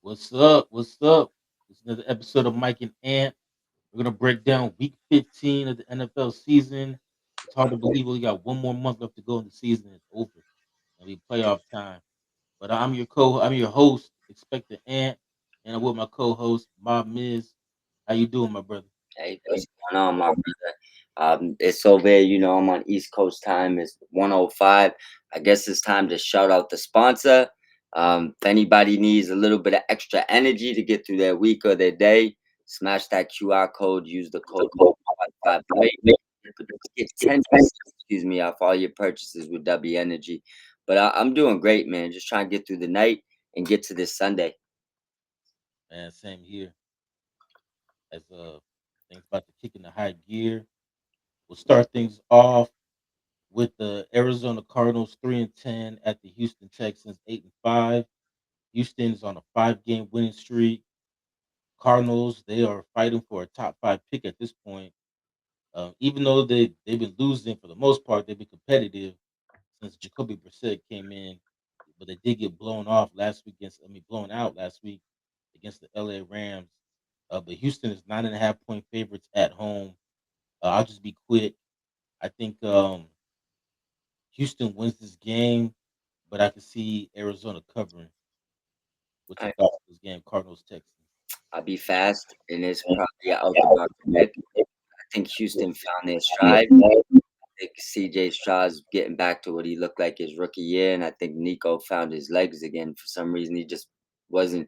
What's up? What's up? It's another episode of Mike and Ant. We're gonna break down Week 15 of the NFL season. It's hard to believe we got one more month left to go in the season. It's over. And we playoff time. But I'm your host, Expect the Ant, and I'm with my co-host, Bob Miz. How you doing, my brother? Hey, what's going on, my brother? It's over here, I'm on East Coast time. It's 1:05. I guess it's time to shout out the sponsor. If anybody needs a little bit of extra energy to get through their week or their day, smash that QR code, use the code 558. Get 10%, off all your purchases with W Energy. But I'm doing great, man. Just trying to get through the night and get to this Sunday. Man, same here. As things about to kick into high gear. We'll start things off with the Arizona Cardinals 3-10 at the Houston Texans 8-5. Houston's on a 5-game winning streak. Cardinals, they are fighting for a top five pick at this point. Even though they've been losing for the most part, they've been competitive since Jacoby Brissett came in, but they did get blown off last week blown out last week against the LA Rams. But Houston is 9.5 point favorites at home. I'll just be quick. I think Houston wins this game, but I can see Arizona covering. What's your thoughts on this game, Cardinals Texans? I'll be fast, and it's probably out the box pick. I think Houston found their stride. I think CJ Stroud's getting back to what he looked like his rookie year, and I think Nico found his legs again. For some reason, he just wasn't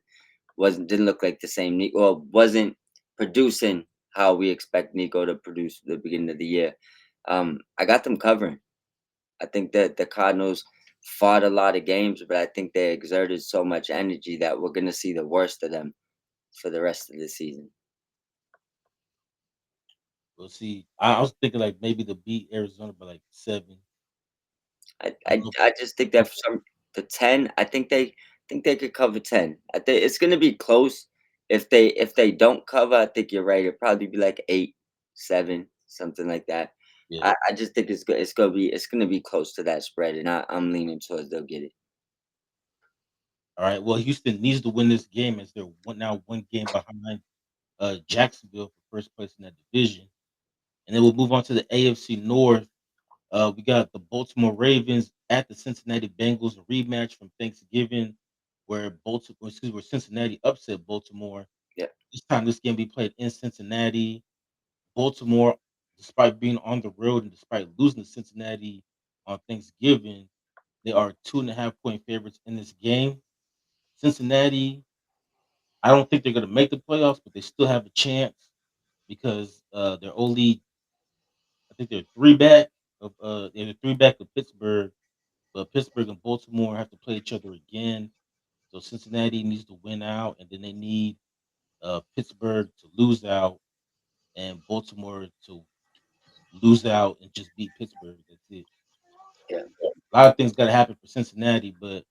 didn't look like the same Nico. Well, wasn't producing how we expect Nico to produce at the beginning of the year. I got them covering. I think that the Cardinals fought a lot of games, but I think they exerted so much energy that we're going to see the worst of them for the rest of the season. We'll see. I was thinking like maybe to beat Arizona by like 7. I, I don't I, know. I just think that for some the 10, I think they could cover 10. I think it's going to be close. If they don't cover, I think you're right. It'll probably be like 8, 7, something like that. Yeah. I just think it's gonna be close to that spread, and I'm leaning towards they'll get it. All right. Well, Houston needs to win this game as they're one game behind Jacksonville for first place in that division. And then we'll move on to the AFC North. We got the Baltimore Ravens at the Cincinnati Bengals, a rematch from Thanksgiving, where Cincinnati upset Baltimore. Yeah, This time, this game will be played in Cincinnati. Baltimore, despite being on the road and despite losing to Cincinnati on Thanksgiving, they are 2.5 point favorites in this game. Cincinnati, I don't think they're going to make the playoffs, but they still have a chance because they're only, I think they're three back of Pittsburgh, but Pittsburgh and Baltimore have to play each other again. So Cincinnati needs to win out, and then they need Pittsburgh to lose out and Baltimore to lose out and just beat Pittsburgh. That's it. yeah. A lot of things got to happen for Cincinnati, but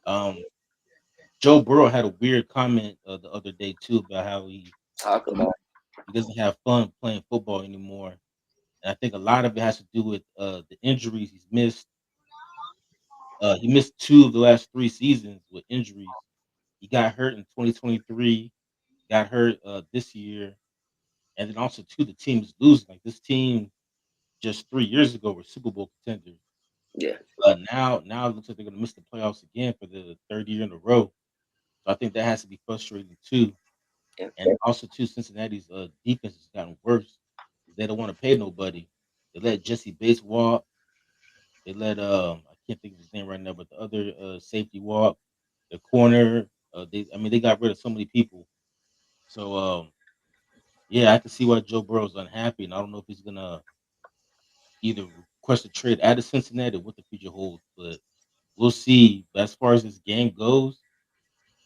um, Joe Burrow had a weird comment the other day too about how Talk he, about he doesn't have fun playing football anymore, and I think a lot of it has to do with the injuries he's missed. He missed 2 of the last 3 seasons with injuries. He got hurt in 2023, got hurt this year, and then also too the team is losing. Like this team just 3 years ago were Super Bowl contenders. yeah, Now it looks like they're gonna miss the playoffs again for the third year in a row. So I think that has to be frustrating too. yeah. And also too, Cincinnati's defense has gotten worse. They don't want to pay nobody. They let Jesse Bates walk. They let I can't think of his name right now, but the other safety walk, the corner. They got rid of so many people. So yeah, I can see why Joe Burrow's unhappy, and I don't know if he's gonna either request a trade out of Cincinnati or what the future holds. But we'll see. But as far as this game goes,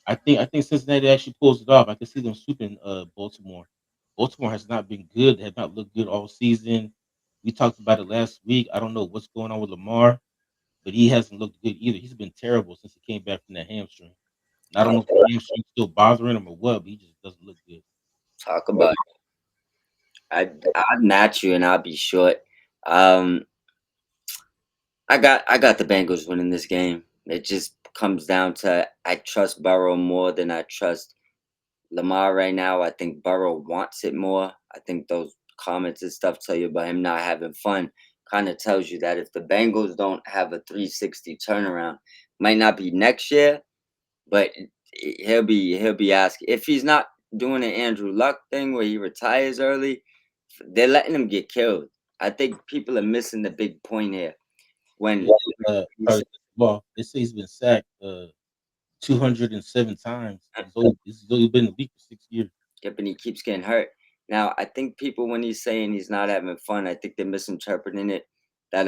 I think Cincinnati actually pulls it off. I can see them sweeping Baltimore. Baltimore has not been good. They have not looked good all season. We talked about it last week. I don't know what's going on with Lamar, but he hasn't looked good either. He's been terrible since he came back from that hamstring. And I don't Talk, know if the hamstring's still bothering him or what, but he just doesn't look good. talk about it. I'd match you, and I'll be short. Um, I got the Bengals winning this game. It just comes down to I trust Burrow more than I trust Lamar right now. I think Burrow wants it more. I think those comments and stuff tell you about him not having fun. Kind of tells you that if the Bengals don't have a 360 turnaround, might not be next year, but he'll be asking if he's not doing an Andrew Luck thing where he retires early. They're letting him get killed. I think people are missing the big point here. When Sorry, well, they say he's been sacked 207 times. He's only been in the league for 6 years. Yep, and he keeps getting hurt. Now, I think people when he's saying he's not having fun, I think they're misinterpreting it that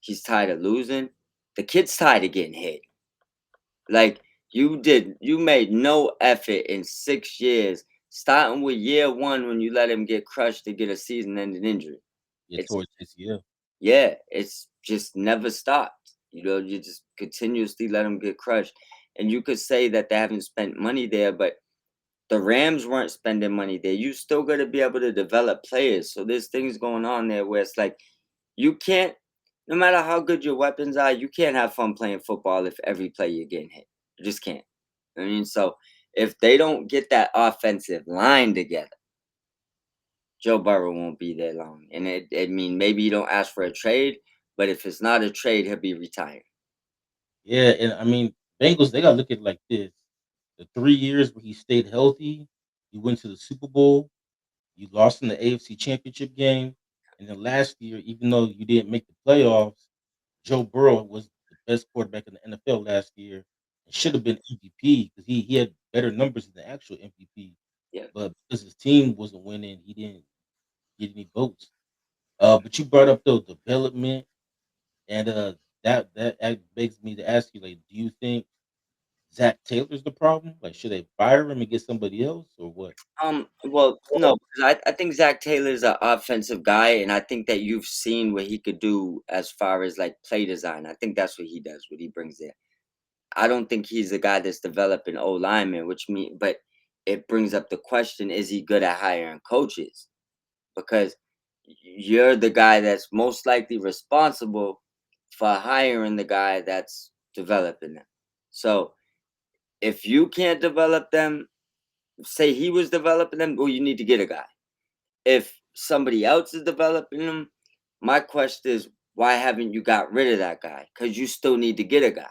he's tired of losing. The kid's tired of getting hit. Like you made no effort in 6 years, starting with year one when you let him get crushed to get a season-ending injury. Yeah, It's towards ACL. yeah, it's just never stopped. You just continuously let him get crushed. And you could say that they haven't spent money there, but the Rams weren't spending money there. You still got to be able to develop players. So there's things going on there where it's like you can't, no matter how good your weapons are, you can't have fun playing football if every play you're getting hit. You just can't. I mean, so if they don't get that offensive line together, Joe Burrow won't be there long. And I mean, maybe you don't ask for a trade, but if it's not a trade, he'll be retired. Yeah, and I mean, Bengals, they gotta look at it like this. The 3 years where he stayed healthy, he went to the Super Bowl, you lost in the AFC Championship game, and then last year, even though you didn't make the playoffs, Joe Burrow was the best quarterback in the NFL last year and should have been MVP because he had better numbers than the actual MVP. Yeah. But because his team wasn't winning, he didn't get any votes. But you brought up though development, and that begs me to ask you, like, do you think Zach Taylor's the problem? Like, should they fire him and get somebody else, or what? Well, no, because I think Zach Taylor's an offensive guy, and I think that you've seen what he could do as far as like play design. I think that's what he does, what he brings there. I don't think he's a guy that's developing O linemen, but it brings up the question: is he good at hiring coaches? Because you're the guy that's most likely responsible for hiring the guy that's developing them. So if you can't develop them, say he was developing them, well, you need to get a guy. If somebody else is developing them, my question is, why haven't you got rid of that guy? Because you still need to get a guy.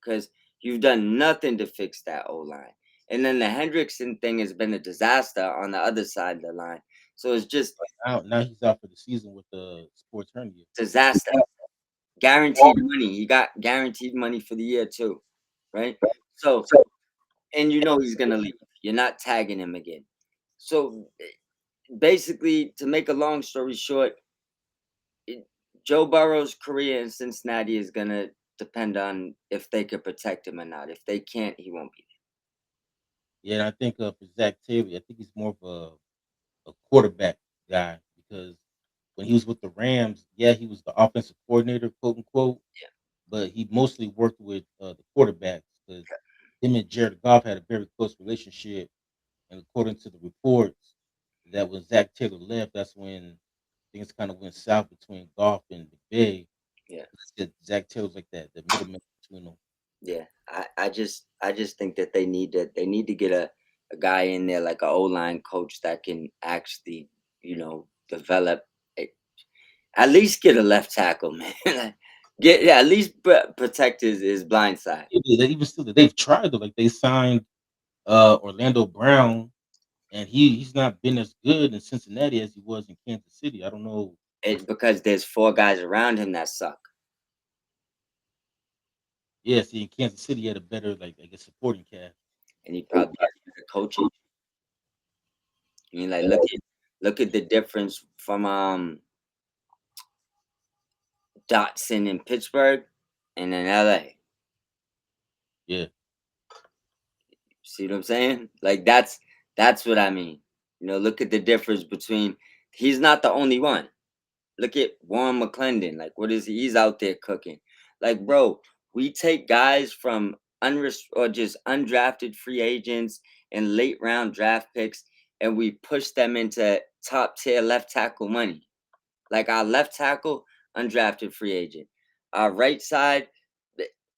Because you've done nothing to fix that O line. And then the Hendrickson thing has been a disaster on the other side of the line. So it's just Now he's out for the season with the sports hernia. disaster. Guaranteed money. He got guaranteed money for the year too. Right? So and you know he's gonna leave. You're not tagging him again. So basically, to make a long story short, it, Joe Burrow's career in Cincinnati is gonna depend on if they could protect him or not. If they can't, he won't be Yeah, and I think for Zach Taylor, I think he's more of a quarterback guy because when he was with the Rams, yeah, he was the offensive coordinator, quote unquote, but he mostly worked with the quarterbacks because him and Jared Goff had a very close relationship. And according to the reports, that when Zach Taylor left, that's when things kind of went south between Goff and McVay. there. Yeah, Zach Taylor's like that, the middleman between them. yeah. I just think that they need to get a guy in there like a O line coach that can actually develop. A, at least get a left tackle, man. Get yeah, at least protect his blind side. Yeah, they even still they've tried to like they signed Orlando Brown, and he's not been as good in Cincinnati as he was in Kansas City. I don't know It's what's because there's four guys around him that suck, yeah, see in Kansas City he had a better like I guess supporting cast. and he probably has better coaching. I mean, like look at the difference from Dotson in Pittsburgh and in LA. Yeah. See what I'm saying? Like that's what I mean. Look at the difference between he's not the only one. Look at Warren McClendon. Like, what is he? He's out there cooking. Like, bro, we take guys from or just undrafted free agents and late round draft picks, and we push them into top tier left tackle money. Like our left tackle, undrafted free agent. Our right side,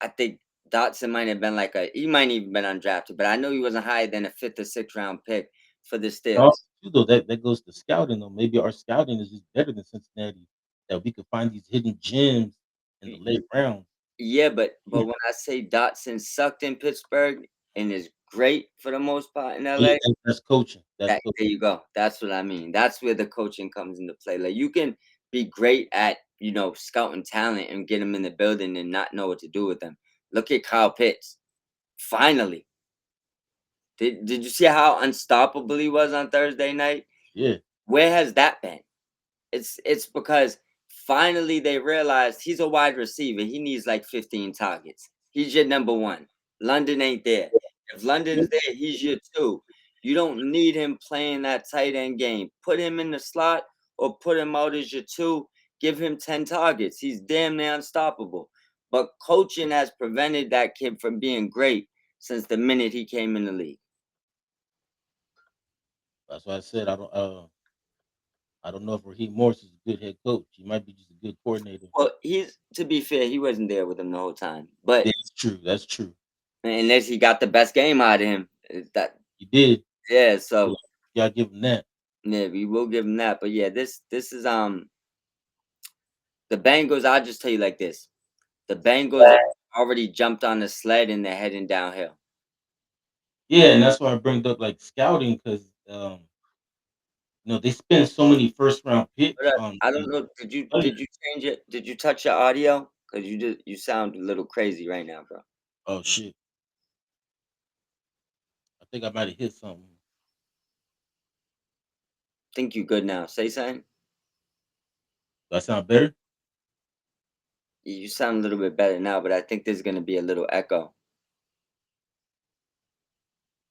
I think Dotson might have been like he might even been undrafted, but I know he wasn't higher than a 5th or 6th round pick for the Also, Steelers. too, though, that goes to scouting, though. Maybe our scouting is just better than Cincinnati, that we could find these hidden gems in the late rounds. Yeah, but Yeah, when I say Dotson sucked in Pittsburgh and is great for the most part in yeah, LA, that's coaching. That's that coaching. there you go. That's what I mean. That's where the coaching comes into play. Like you can be great at, scouting talent and get them in the building and not know what to do with them. Look at Kyle Pitts. Finally. Did you see how unstoppable he was on Thursday night? Yeah, Where has that been? It's because finally they realized he's a wide receiver. He needs like 15 targets. He's your number one. London ain't there. If London's there, he's your two. You don't need him playing that tight end game. Put him in the slot or put him out as your two. Give him 10 targets. He's damn near unstoppable. But coaching has prevented that kid from being great since the minute he came in the league. that's why I said I don't know if Raheem Morris is a good head coach. He might be just a good coordinator. Well, he's to be fair, he wasn't there with him the whole time. But Yeah, that's true. That's true. unless he got the best game out of him. That He did. yeah, Yeah, so you gotta give him that. yeah, we will give him that. But yeah, this is the Bengals. I'll just tell you like this: the Bengals already jumped on the sled and they're heading downhill. Yeah, and that's why I bring up like scouting because they spend so many first round picks But on I don't these know. Did you players. did you change it? Did you touch your audio? Cause you sound a little crazy right now, bro. Oh shit! I think I might have hit something. Think you good now? Say something. Do I sound better? You sound a little bit better now, but I think there's gonna be a little echo.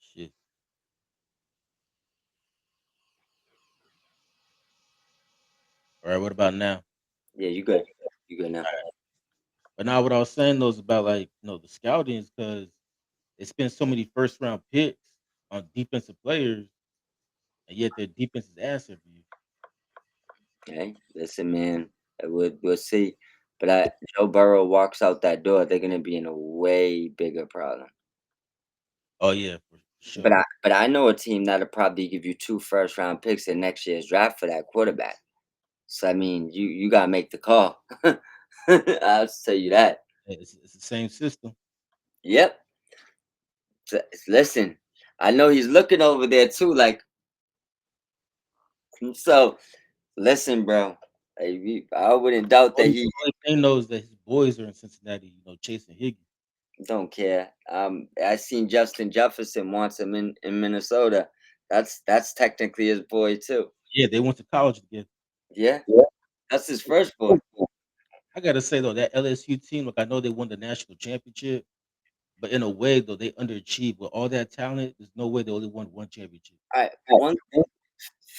Shit. All right. What about now? Yeah, you good. You good now. But now what I was saying though is about like the scouting is because they spend so many first round picks on defensive players, and yet their defense is ass every year. Okay, listen, man. We'll see. But Joe Burrow walks out that door, they're gonna be in a way bigger problem. Oh yeah, for But sure. I know a team that'll probably give you 2 first round picks in next year's draft for that quarterback. So I mean, you gotta make the call. I'll just tell you that. It's the same system. Yep. Listen, I know he's looking over there too. Like, so listen, bro. I wouldn't doubt that he Only thing knows that his boys are in Cincinnati. Chasing Higgins. don't care. I seen Justin Jefferson wants him in Minnesota. That's technically his boy too. Yeah, they went to college together. Yeah, that's his first boy. I gotta say though, that LSU team, like I know they won the national championship, but in a way though, they underachieved with all that talent. There's no way they only won one championship. All right, one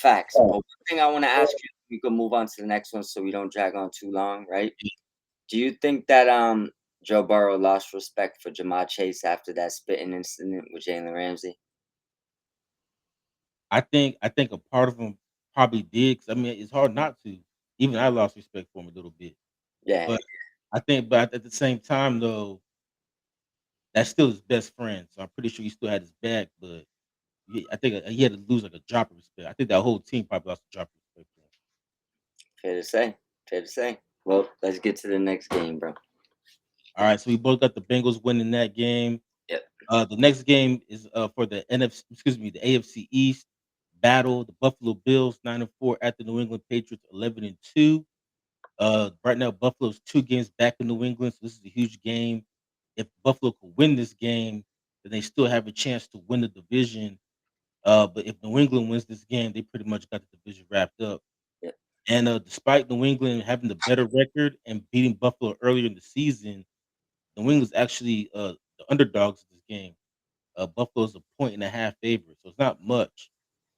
facts. But one thing I want to ask you, we can move on to the next one so we don't drag on too long, right? Do you think that Joe Burrow lost respect for Jamar Chase after that spitting incident with Jalen Ramsey? I think a part of them probably did. 'Cause, I mean, it's hard not to. Even I lost respect for him a little bit, Yeah, but but at the same time though, that's still his best friend. So I'm pretty sure he still had his back. But I think he had to lose like a drop of respect. I think that whole team probably lost a drop of respect for him. fair to say. Fair to say. Well, let's get to the next game, bro. All right, so we both got the Bengals winning that game. Yep. The next game is for the the AFC East battle. The Buffalo Bills 9-4 at the New England Patriots 11-2. Right now Buffalo's 2 games back in New England, so this is a huge game. If Buffalo could win this game, then they still have a chance to win the division. But if New England wins this game, they pretty much got the division wrapped up. Yep. And despite New England having the better record and beating Buffalo earlier in the season, New England's actually the underdogs of this game. Buffalo's a 1.5 favorite, so it's not much,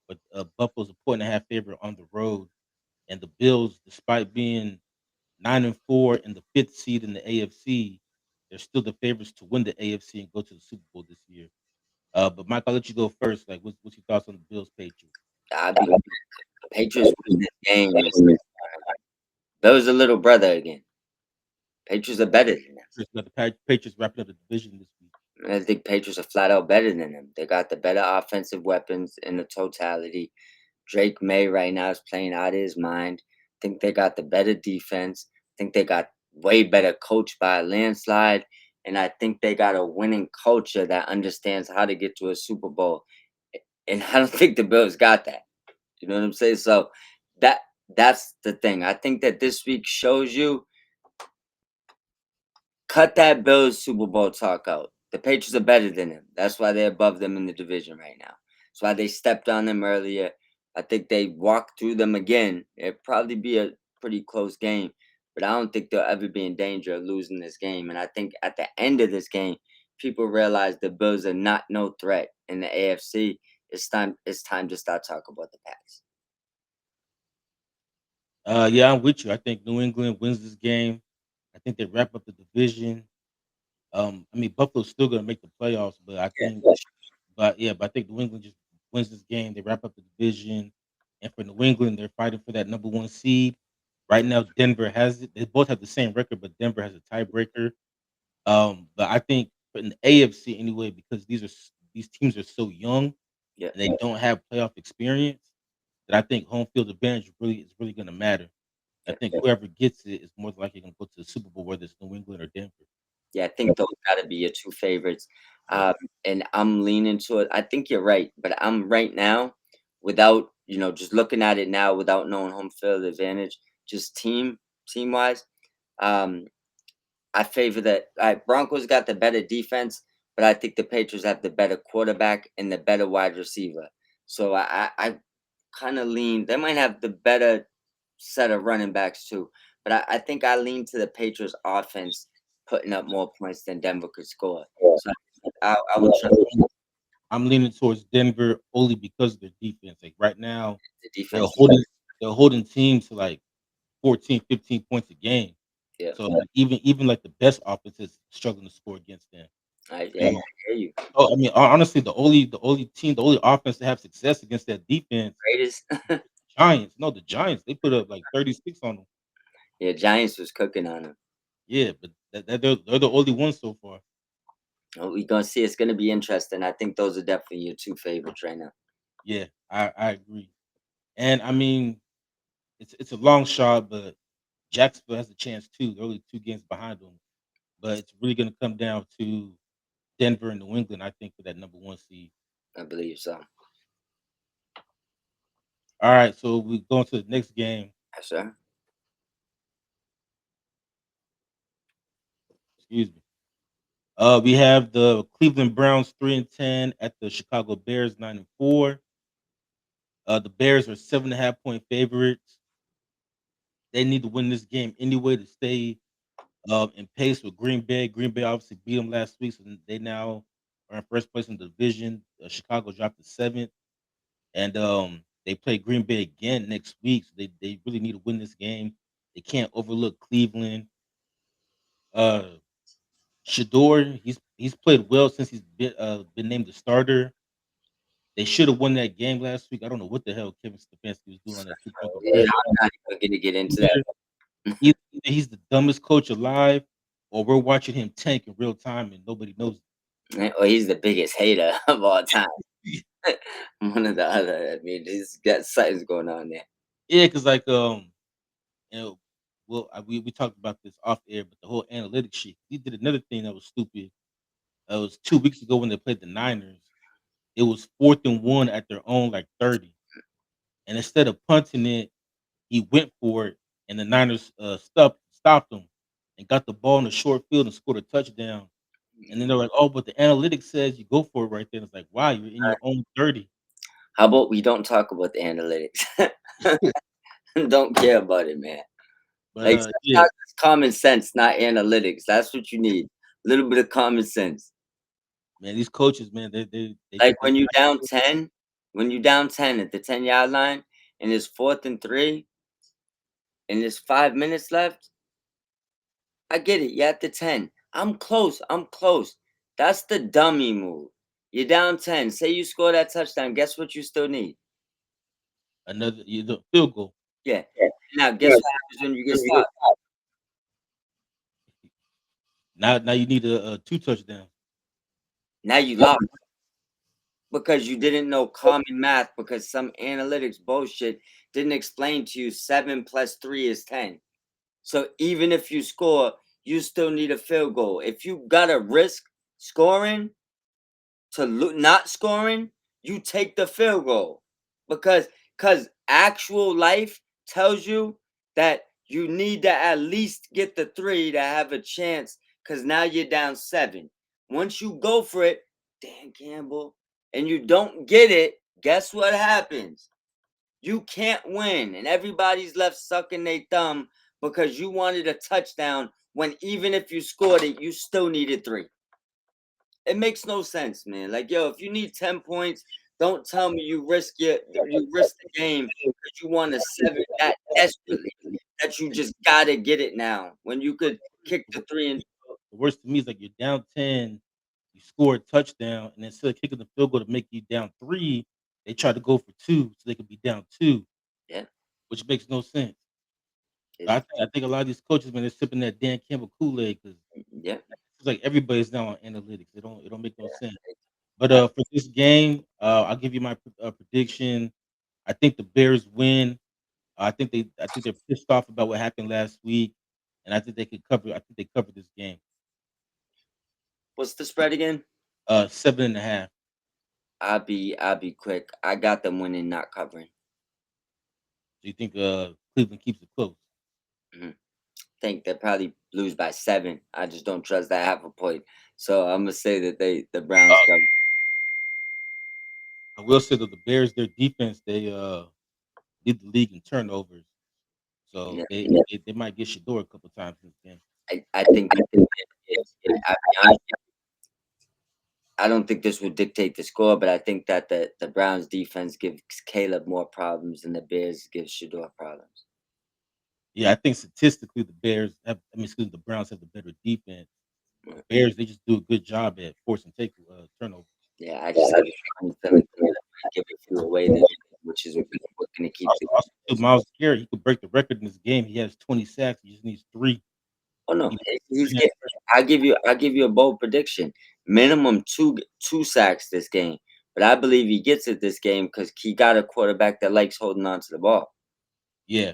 but Buffalo's a 1.5 favorite on the road, and the Bills, despite being 9-4 and the fifth seed in the AFC, they're still the favorites to win the AFC and go to the Super Bowl this year. But Mike, I'll let you go first. Like, what's your thoughts on the Bills Patriots? I be Patriots win this game. Is Bill's a little brother again. Patriots are better than them. Patriots got the Patriots wrapping up the division this week. I think Patriots are flat out better than them. They got the better offensive weapons in the totality. Drake May right now is playing out of his mind. Think they got the better defense. Think they got way better coach by a landslide. And I think they got a winning culture that understands how to get to a Super Bowl. And I don't think the Bills got that. You know what I'm saying? So that that's the thing. I think that this week shows you cut that Bills Super Bowl talk out. The Patriots are better than them. That's why they're above them in the division right now. That's why they stepped on them earlier. I think they walked through them again. It'd probably be a pretty close game, but I don't think they'll ever be in danger of losing this game. And I think at the end of this game, people realize the Bills are not no threat in the AFC. It's time to start talking about the Pats. Yeah, I'm with you. I think New England wins this game. I think they wrap up the division. I mean Buffalo's still gonna make the playoffs, but I Yeah, think, but I think New England just wins this game. They wrap up the division, and for New England, they're fighting for that number one seed. Right now, Denver has it. They both have the same record, but Denver has a tiebreaker. But I think in the AFC anyway, because these teams are so young yeah, and they don't have playoff experience, that I think home field advantage really going to matter. I yeah. think whoever gets it is more likely going to go to the Super Bowl, whether it's New England or Denver. Yeah, I think those gotta be your 2 favorites, Yeah. and I'm leaning to it. I think you're right, but I'm right now, without, just looking at it now without knowing home field advantage, just team-wise, um, I favor that Broncos got the better defense, but I think the Patriots have the better quarterback and the better wide receiver. So I kinda lean they might have the better set of running backs too. But I think I lean to the Patriots offense putting up more points than Denver could score. So I would trust I'm leaning towards Denver only because of their defense. Like right now, the they're defense. holding they're holding teams to like 14, 15 points a game. Yeah, So like, even like the best offenses struggling to score against them. I And hear you. I mean, honestly, the only offense to have success against that defense, Raiders. Giants. No, the Giants, they put up like 36 on them. Yeah, Giants was cooking on them. Yeah, but they're the only ones so far. We gonna see. It's gonna be interesting. I think those are definitely your 2 favorites right now. Yeah, I agree. And I mean, it's a long shot, but Jacksonville has a chance too. They're only 2 games behind them. But it's really gonna come down to Denver and New England, I think, for that number 1 seed. I believe so. Alright, so we go into the next game. Yes, sir. Excuse me. We have the Cleveland Browns 3-10 at the Chicago Bears 9-4. The Bears are 7.5 point favorites. They need to win this game anyway to stay in pace with Green Bay. Green Bay obviously beat them last week, so they now are in first place in the division. Chicago dropped to seventh, and they play Green Bay again next week. So they really need to win this game. They can't overlook Cleveland. Uh, Shador, he's played well since he's been named the starter. They should have won that game last week. I don't know what the hell Kevin Stefanski was doing on that 2 point Yeah, conversion. I'm not even gonna get into that. Either, either he's the dumbest coach alive, or we're watching him tank in real time and nobody knows. Or he's the biggest hater of all time. It. One or the other. I mean, he's got something's going on there. Yeah, because you know, well, we talked about this off air, but the whole analytics shit. He did another thing that was stupid. It was 2 weeks ago when they played the Niners. It was 4th and 1 at their own like 30, and instead of punting it, he went for it, and the Niners stopped him and got the ball in the short field and scored a touchdown. And then they're like, "Oh, but the analytics says you go for it right there." And it's like, "Wow, you're in your own 30." How about we don't talk about the analytics? Don't care about it, man. But Like yeah, sometimes it's common sense, not analytics. That's what you need. A little bit of common sense. man, these coaches, man, they Like get this. when you down 10 at the 10-yard line and it's 4th and 3 and there's 5 minutes left, I get it. You're at the 10. I'm close. I'm close. That's the dummy move. You're down 10. Say you score that touchdown. Guess what you still need? Field goal. Yeah. Now, guess what happens when you get stopped? Now you need a 2 touchdown. Now you lost because you didn't know common math because some analytics bullshit didn't explain to you 7 plus 3 is 10. So even if you score, you still need a field goal. If you gotta risk scoring to not scoring, you take the field goal because actual life tells you that you need to at least get the 3 to have a chance because now you're down 7. Once you go for it, Dan Campbell, and you don't get it, guess what happens? You can't win, and everybody's left sucking their thumb because you wanted a touchdown when even if you scored it, you still needed 3. It makes no sense, man. Like, yo, if you need 10 points, don't tell me you risk the game because you want a 7 that desperately that you just gotta get it now when you could kick the 3 and The worst to me is like you're down 10, you score a touchdown, and instead of kicking the field goal to make you down 3, they try to go for 2 so they could be down 2, yeah, which makes no sense. it's, I think a lot of these coaches, man, they're sipping that Dan Campbell Kool-Aid because yeah. it's like everybody's now on analytics. It don't make no sense. But I, for this game, I'll give you my prediction. I think the Bears win. I think they're pissed off about what happened last week, and I think they could cover. I think they cover this game. what's the spread again? 7.5. I'll be quick. I got them winning, not covering. Do you think Cleveland keeps it close? Mhm. Think they probably lose by 7. I just don't trust that half a point. So I'm gonna say that the Browns cover. I will say that the Bears, their defense, they lead the league in turnovers, so Yeah, they might get Shador a couple times in this game. I think I'll be honest, I don't think this would dictate the score, but I think that the Browns defense gives Caleb more problems than the Bears gives Shador problems. Yeah, I think statistically the Bears have. I mean, excuse me, the Browns have the better defense. The Mm, Bears, they just do a good job at forcing turnovers. yeah, I just have a funny feeling Caleb might give a few away this year, which is what's going to keep the Also, too, Miles Garrett, he could break the record in this game. He has 20 sacks. He just needs 3. Oh no, He he's getting. I'll give you a bold prediction. Minimum two sacks this game, but I believe he gets it this game because he got a quarterback that likes holding on to the ball. Yeah,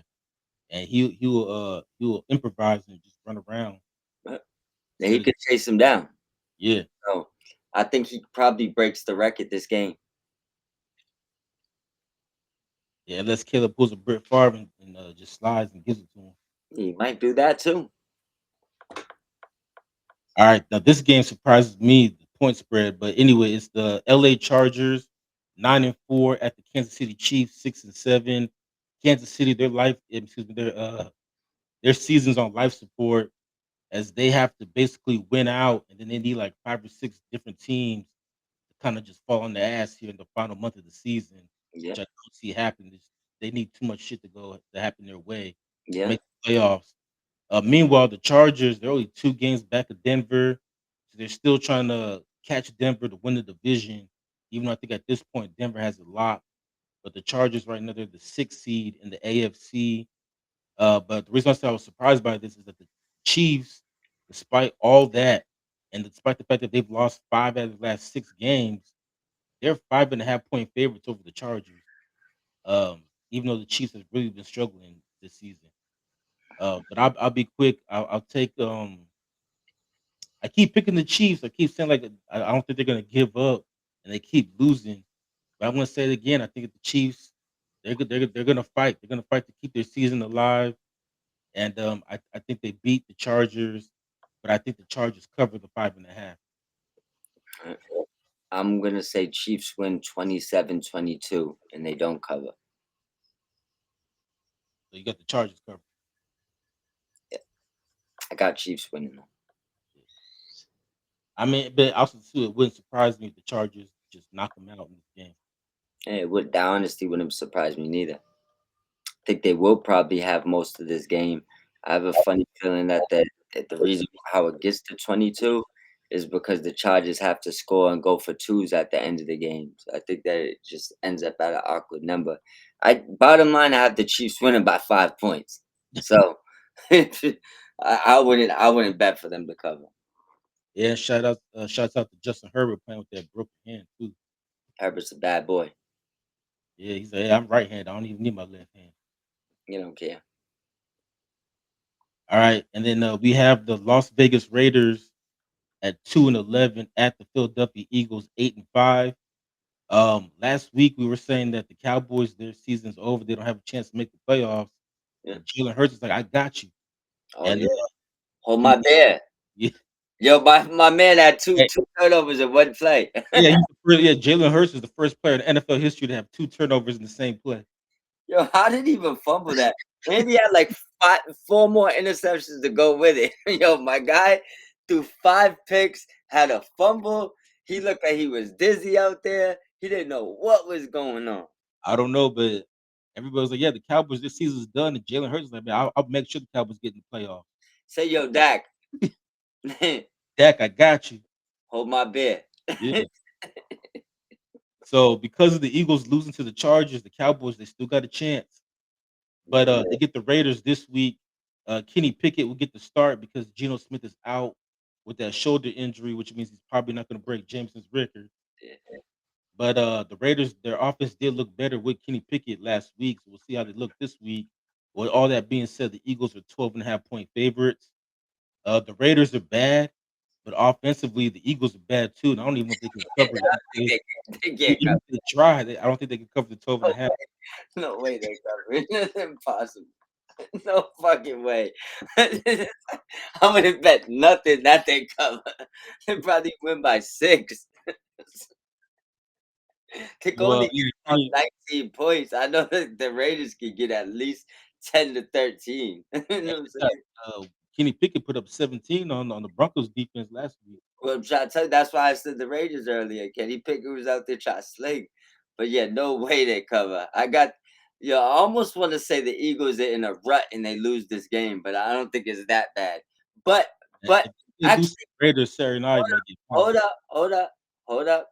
and he will improvise and just run around Right? And he instead of could chase him down. yeah, So I think he probably breaks the record this game. yeah. Unless Caleb pulls a Brett Favre and just slides and gives it to him. He might do that too. All right, now this game surprises me, the point spread. But anyway, it's the LA Chargers 9-4 at the Kansas City Chiefs 6-7. Kansas City, their season's on life support as they have to basically win out, and then they need like 5 or 6 different teams to kind of just fall on the ass here in the final month of the season, Yeah, which I don't see happening. They need too much shit to happen their way to yeah, make the playoffs. Meanwhile, the Chargers, they're only 2 games back of Denver, so they're still trying to catch Denver to win the division. Even though I think at this point Denver has it locked, but the Chargers right now they're the 6th seed in the AFC. But the reason I said I was surprised by this is that the Chiefs, despite all that, and despite the fact that they've lost 5 out of the last 6 games, they're 5.5 point favorites over the Chargers. Even though the Chiefs have really been struggling this season. But I'll be quick. I'll take. I keep picking the Chiefs. I keep saying like I don't think they're gonna give up, and they keep losing. But I'm gonna say it again. I think the Chiefs, they're gonna fight. They're gonna fight to keep their season alive. And I think they beat the Chargers, but I think the Chargers cover the 5.5. uh, I'm gonna say Chiefs win 27-22, and they don't cover. So you got the Chargers covered. Yeah, I got Chiefs winning though. I mean, but also too, it wouldn't surprise me if the Chargers just knock them out in this game. Hey, would that honesty wouldn't surprise me neither. Think they will probably have most of this game. I have a funny feeling that the reason how it gets to 22 is because the Chargers have to score and go for twos at the end of the game. So I think that it just ends up at an awkward number. I bottom line, I have the Chiefs winning by 5 points. So I wouldn't bet for them to cover. Yeah, shouts out to Justin Herbert playing with that broken hand too. Herbert's a bad boy. Yeah, he's like, "Hey, I'm right-handed. I don't even need my left hand." You don't care. All right, and then we have the Las Vegas Raiders at 2-11 at the Philadelphia Eagles 8-5. Last week we were saying that the Cowboys, their season's over. They don't have a chance to make the playoffs. Yeah. But Jalen Hurts is like, "I got you," Oh and yeah. Hold he, my bear. yeah, Yo, my man had two hey, two turnovers in one play. yeah, Jalen Hurts is the first player in NFL history to have 2 turnovers in the same play. Yo, how did he even fumble that? And he had like four more interceptions to go with it. Yo, my guy threw 5 picks, had a fumble. He looked like he was dizzy out there. He didn't know what was going on. I don't know, but everybody was like, "Yeah, the Cowboys this season's done." And Jalen Hurts is like, "Man, I'll make sure the Cowboys get in the playoffs." Say, yo, Dak, Dak, I got you. hold my beer. Yeah. So because of the Eagles losing to the Chargers, the Cowboys they still got a chance. But they get the Raiders this week. Kenny Pickett will get the start because Geno Smith is out with that shoulder injury, which means he's probably not going to break Jameson's record. But the Raiders, their offense did look better with Kenny Pickett last week. So we'll see how they look this week. With all that being said, the Eagles are 12.5 point favorites. The Raiders are bad, but offensively, the Eagles are bad too. And I don't even know if they can cover it. They can't Even cover. if they try, I don't think they can cover the 12.5. No way they cover it. That's impossible. No fucking way. I would have bet nothing that they cover. They probably win by 6. They can Well, only yeah, get about 19 points. I know that the Raiders can get at least 10 to 13. You know what I'm saying? Kenny Pickett put up 17 on the Broncos defense last week. Well, I'm trying to tell you, that's why I said the Raiders earlier. Kenny Pickett was out there trying to sling. But yeah, no way they cover. I almost want to say the Eagles are in a rut and they lose this game, but I don't think it's that bad. But, And but if they lose to actually, the Raiders Saturday night, might get punched. hold up, hold up, hold up.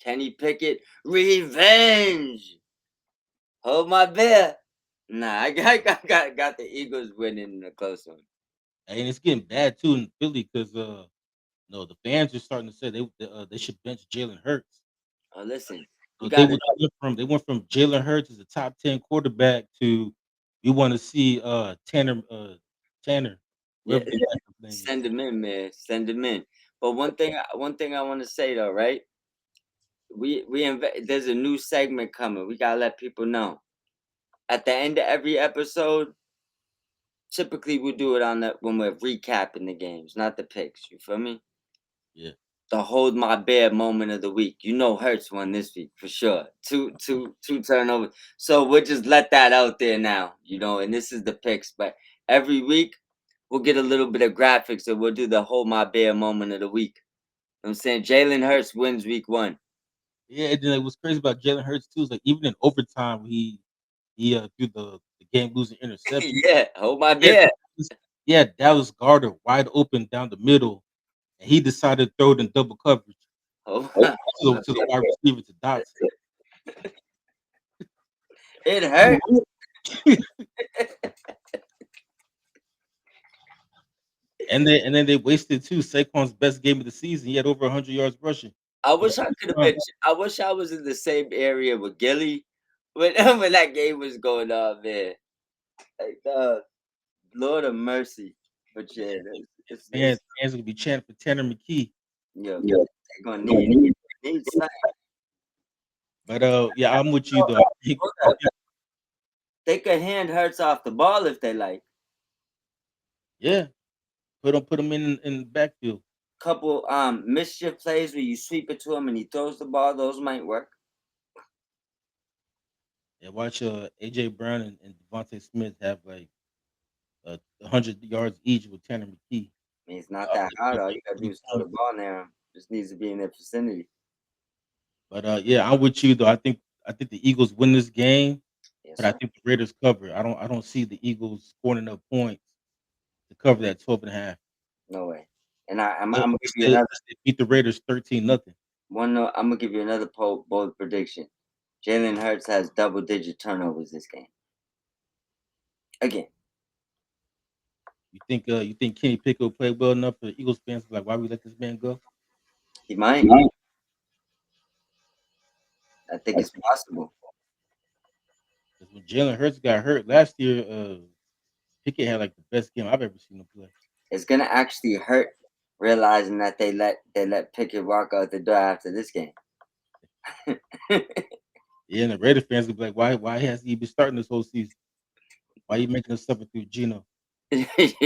Kenny Pickett, revenge. Hold my beer. Nah, I got the Eagles winning in a close one. And it's getting bad too in Philly because no, the fans are starting to say they should bench Jalen Hurts. Oh, listen, you So got to they went from Jalen Hurts as a top 10 quarterback to we want to see Tanner, yeah, whoever the backup name is. send them in, man. Send them in. But one thing I want to say though, right? There's a new segment coming. We gotta let people know. At the end of every episode, typically we'll do it on the when we're recapping the games, not the picks. You feel me? Yeah. The hold my bear moment of the week. You know Hurts won this week for sure. Two turnovers. So we'll just let that out there now, and this is the picks. But every week we'll get a little bit of graphics and we'll do the hold my bear moment of the week. You know what I'm saying Jalen Hurts wins week 1. Yeah, and then like, what's crazy about Jalen Hurts too is like even in overtime he threw the game losing interception. Yeah, hold my Yeah, bear. Dallas Goedert wide open down the middle, and he decided to throw it in double coverage Hold to my the wide receiver to Dotson. It hurt. And then they wasted too. Saquon's best game of the season. He had over 100 yards rushing. I He wish got I could have touchdown. been. I wish I was in the same area with Gilly when when that game was going on, man. Like, Lord of mercy. But yeah, Fans gonna be chanting for Tanner McKee. yeah, they're gonna need something. But yeah, I'm with you though. They could hand Hurts off the ball if they like. Yeah, put him in the backfield. Couple mischief plays where you sweep it to him and he throws the ball. Those might work. Yeah, watch AJ Brown and Devontae Smith have like 100 yards each with Tanner McKee. I mean, it's not that hard. All you gotta do 30 is throw the points. ball there. Just needs to be in their vicinity. But yeah, I'm with you though. I think the Eagles win this game, Yes, but I sir. think the Raiders cover. I don't see the Eagles scoring enough points to cover that 12.5. No way. And I'm Unless gonna give you they, another unless they beat the Raiders 13-0. one. No, I'm gonna give you another bold prediction. Jalen Hurts has double-digit turnovers this game. Again, You think Kenny Pickett will play well enough for the Eagles fans to be like, why we let this man go? He might. I think it's possible. Because when Jalen Hurts got hurt last year, Pickett had like the best game I've ever seen him play. It's gonna actually hurt realizing that they let Pickett walk out the door after this game. Yeah, and the Raider fans will be like, why has he been starting this whole season? Why you making us suffer through Gino? You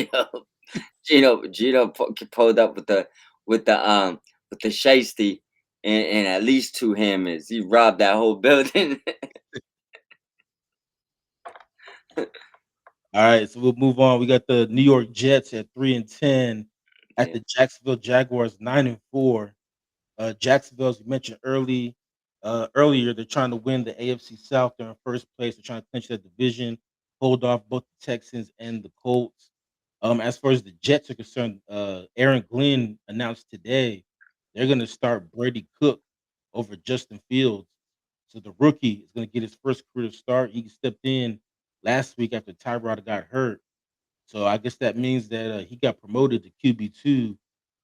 know, Gino pulled up with the shiesty and at least two hammers. He robbed that whole building. All right, so we'll move on. We got the New York Jets at 3-10, at Yeah. the Jacksonville Jaguars 9-4. Jacksonville, as we mentioned earlier, they're trying to win the AFC South. They're in first place. They're trying to clinch that division, hold off both the Texans and the Colts. As far as the Jets are concerned, Aaron Glenn announced today they're going to start Brady Cook over Justin Fields. So the rookie is going to get his first career start. He stepped in last week after Tyrod got hurt. So I guess that means that he got promoted to QB2.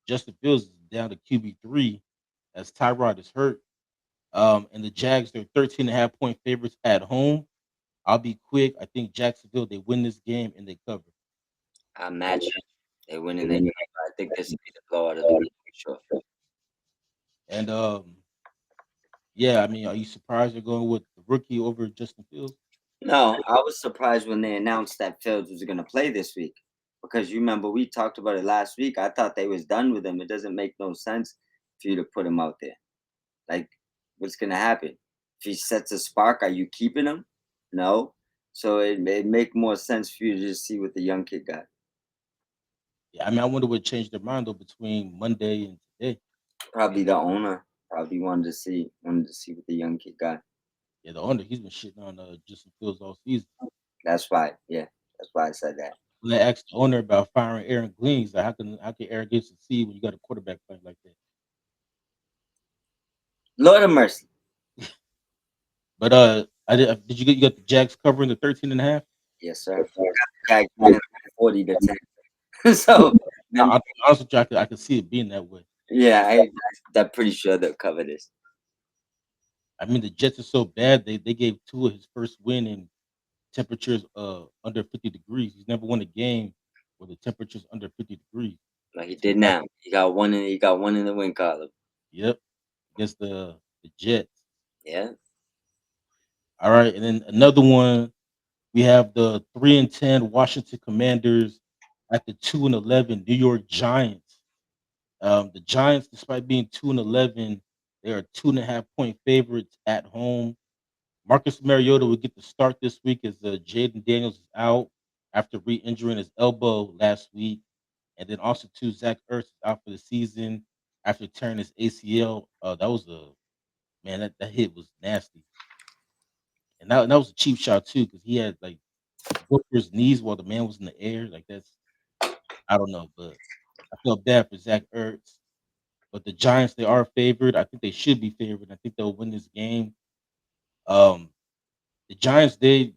Justin Fields is down to QB3 as Tyrod is hurt. And the Jags, they're 13.5 point favorites at home. I'll be quick. I think Jacksonville, they win this game and they cover. I match it. They winning their game. I think this will be the blowout of the week for sure. And yeah, I mean, are you surprised they're going with the rookie over Justin Fields? No, I was surprised when they announced that Fields was gonna play this week. Because you remember we talked about it last week. I thought they was done with him. It doesn't make no sense for you to put him out there. Like, what's gonna happen? If he sets a spark, are you keeping him? No. So it make more sense for you to just see what the young kid got. Yeah, I mean, I wonder what changed their mind though between Monday and today. Probably the owner probably wanted to see what the young kid got. Yeah, the owner, he's been shitting on Justin Fields all season. That's why, yeah, that's why I said that. When they asked the owner about firing Aaron Glenn, he's like, how can Aaron Glenn succeed when you got a quarterback playing like that? Lord of mercy. But did you get the Jags covering the 13.5? Yes, sir. Guy 40 to 10. So I, them, I honestly, I could see it being that way. yeah, I'm pretty sure they'll cover this. I mean, the Jets are so bad they gave Tua his first win in temperatures under 50 degrees. He's never won a game where the temperature's under 50 degrees. Like he So did now. He got one in the win column. yep, against the Jets. Yeah. All right, and then another one. We have the 3-10 Washington Commanders at the 2-11 New York Giants. The Giants, despite being 2-11, they are 2.5 point favorites at home. Marcus Mariota will get the start this week as Jaden Daniels is out after re-injuring his elbow last week, and then also too Zach Ertz is out for the season after tearing his ACL. That was a man that hit was nasty, and that was a cheap shot too because he had like booked his knees while the man was in the air. Like that's I don't know, but I felt bad for Zach Ertz. But the Giants, they are favored. I think they should be favored. I think they'll win this game. Um, the Giants, they've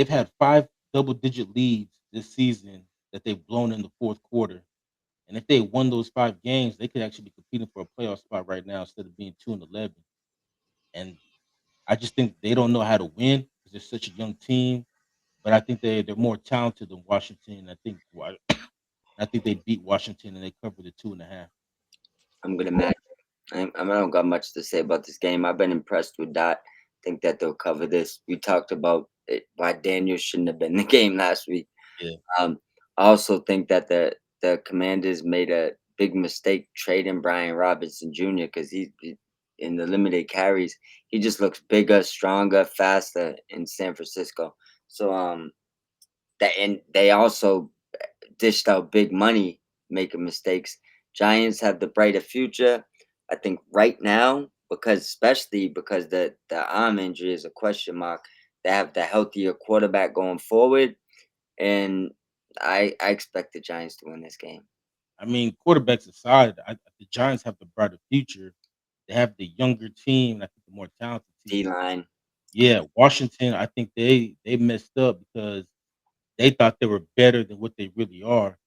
had 5 double digit leads this season that they've blown in the fourth quarter. And if they won those 5 games, they could actually be competing for a playoff spot right now instead of being 2-11. And I just think they don't know how to win because they're such a young team. But I think they're more talented than Washington. I think they beat Washington and they covered the 2.5. I'm gonna match. I don't got much to say about this game. I've been impressed with that. Think that they'll cover this. We talked about it, why Daniel shouldn't have been in the game last week. Yeah. I also think that the Commanders made a big mistake trading Brian Robinson Jr. because he in the limited carries he just looks bigger, stronger, faster in San Francisco. So and they also dished out big money making mistakes. Giants have the brighter future. I think right now, especially because the arm injury is a question mark, they have the healthier quarterback going forward, and I expect the Giants to win this game. I mean, quarterbacks aside, the Giants have the brighter future. They have the younger team, and I think the more talented D team. line. Yeah, Washington, I think they messed up because they thought they were better than what they really are.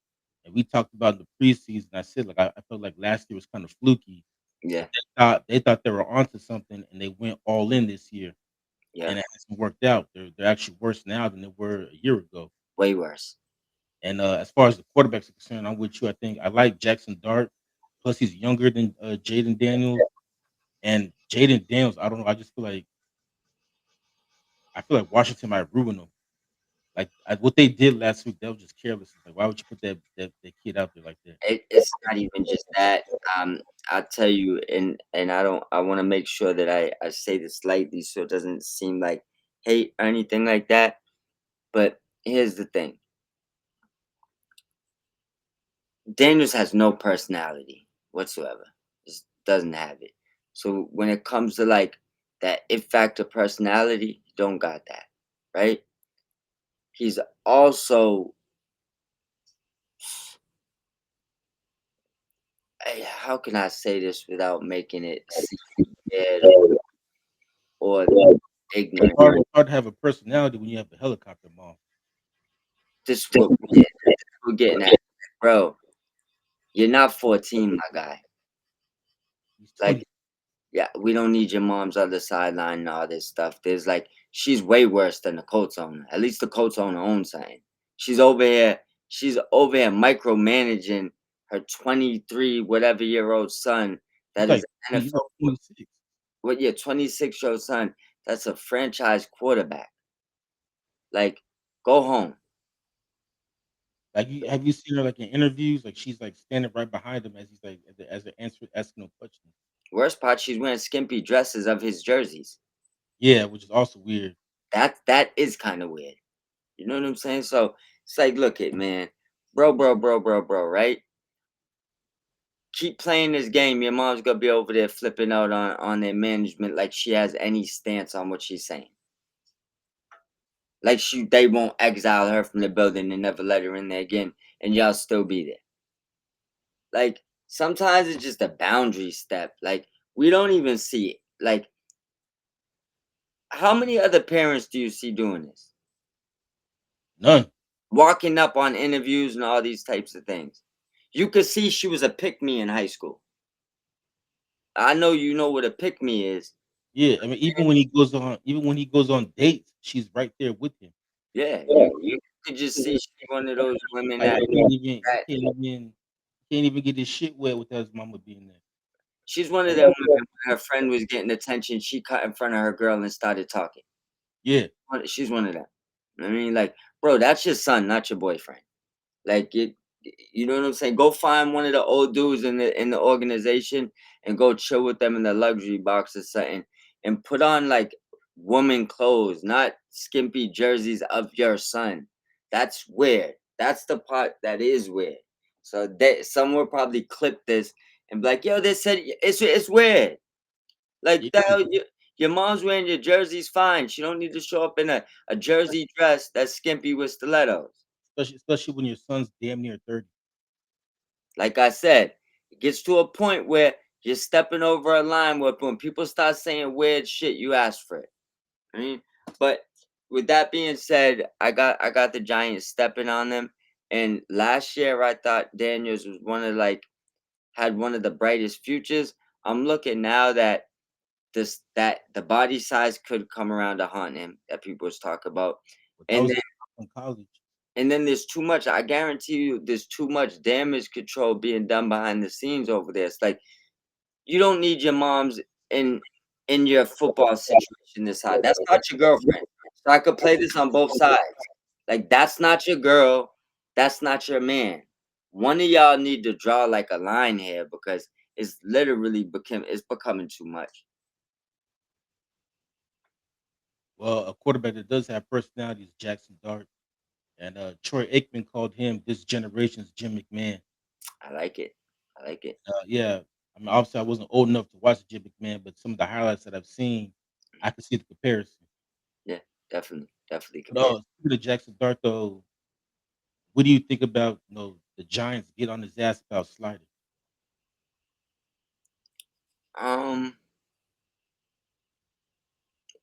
And we talked about in the preseason. I said like I felt like last year was kind of fluky, but Yeah, they thought they were onto something and they went all in this year yeah, and it hasn't worked out. They're actually worse now than they were a year ago. way worse. And as far as the quarterbacks are concerned, I'm with you. I think I like Jackson Dart. Plus, he's younger than Jaden Daniels. And Jaden Daniels, I don't know. I feel like Washington might ruin him. Like what they did last week, that was just careless. Like, why would you put that kid out there like that? It's not even just that. I tell you, and I don't. I want to make sure that I say this lightly so it doesn't seem like hate or anything like that. But here's the thing: Daniels has no personality whatsoever. Just doesn't have it. So when it comes to like that it factor personality, he don't got that, right? He's also how can I say this without making it seem bad or It's ignorant? hard to have a personality when you have a helicopter mom. This is what we're getting at, bro. You're not 14, my guy. He's Like, 20. yeah, we don't need your mom's other sideline and all this stuff. There's like, she's way worse than the Colts owner. At least the Colts owner owns something. She's over here. She's over here micromanaging her 23 whatever year old son. He's That is like an 20, he's like NFL. 26. What your 26-year-old son? That's a franchise quarterback. Like, go home. Like, have you seen her like in interviews? Like she's like standing right behind him as he's like as they're asking him questions. Worst part, she's wearing skimpy dresses of his jerseys. Yeah, which is also weird. That is kind of weird. You know what I'm saying? So it's like, look it, man, bro, right? Keep playing this game. Your mom's gonna be over there flipping out on their management like she has any stance on what she's saying. Like they won't exile her from the building and never let her in there again, and y'all still be there. Like sometimes it's just a boundary step. Like we don't even see it. Like how many other parents do you see doing this? None. Walking up on interviews and all these types of things. You could see she was a pick me in high school. I know you know what a pick me is. Yeah, I mean, even when he goes on dates, she's right there with him. Yeah, you could just see she's one of those women Like that, he that can't even get his shit wet without his mama being there. she's one of them women when her friend was getting attention, she cut in front of her girl and started talking. Yeah, She's one of them. I mean, like, bro, that's your son, not your boyfriend. Like you know what I'm saying? Go find one of the old dudes in the organization and go chill with them in the luxury box or something and put on like woman clothes, not skimpy jerseys of your son. That's weird. That's the part that is weird. So they someone will probably clip this and be like, yo, they said it's weird. Like yeah, that your mom's wearing your jersey's fine. She don't need to show up in a jersey dress that's skimpy with stilettos. especially when your son's damn near 30. Like I said, it gets to a point where you're stepping over a line where when people start saying weird shit, you ask for it. I mean, but with that being said, I got the Giants stepping on them. And last year I thought Daniels was one of like had one of the brightest futures. I'm looking now that that the body size could come around to haunt him that people was talking about. But that And was then in college. there's too much, I guarantee you there's too much damage control being done behind the scenes over there. It's like you don't need your moms in in your football situation this hard. That's not your girlfriend. So I could play this on both sides. Like that's not your girl. That's not your man. One of y'all need to draw like a line here because it's literally becoming too much. Well, a quarterback that does have personality is Jackson Dart, and Troy Aikman called him this generation's Jim McMahon. I like it. I like it. Yeah, I mean, obviously, I wasn't old enough to watch Jim McMahon, but some of the highlights that I've seen, I can see the comparison. Yeah, definitely But compare. speaking of Jackson Dart, though, what do you think about the Giants get on his ass about sliding? Um,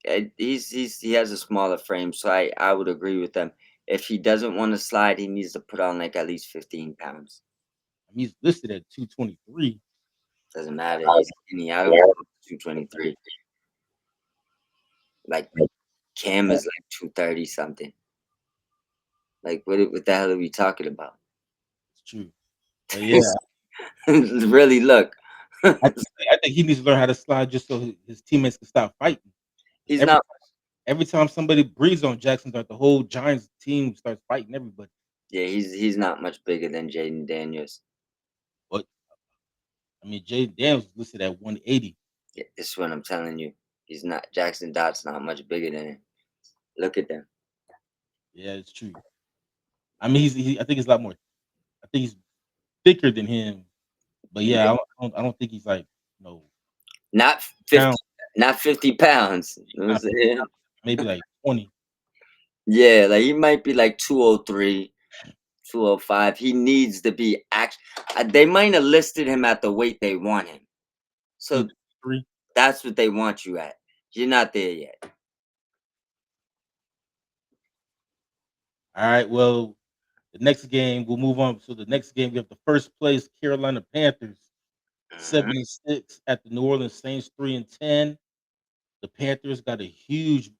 He has a smaller frame, so I would agree with them. If he doesn't want to slide, he needs to put on like at least 15 pounds. I mean, he's listed at 223. Doesn't matter. He's skinny. I don't know 223. Like Cam is like 230 something. Like what the hell are we talking about? It's true. But yeah, Really, look. I think he needs to learn how to slide just so his teammates can stop fighting. He's Every not. every time somebody breathes on Jackson, like the whole Giants team starts fighting everybody. Yeah, he's not much bigger than Jaden Daniels. But I mean, Jay Daniels is listed at 180. Yeah, this is what I'm telling you. He's not. Jackson Dott's not much bigger than him. Look at them. Yeah, it's true. I mean, I think he's a lot more. I think he's thicker than him. But yeah, I don't think he's like Not 50. pound, Not 50 pounds. You know what I'm not 50 saying? pounds, maybe like 20. Yeah, like he might be like 203, 205. He needs to be they might have listed him at the weight they want him. So 223. that's what they want you at. You're not there yet. All right. Well, the next game we'll move on. So the next game we have the first place Carolina Panthers Mhm. 76 at the New Orleans Saints 3-10. The Panthers got a huge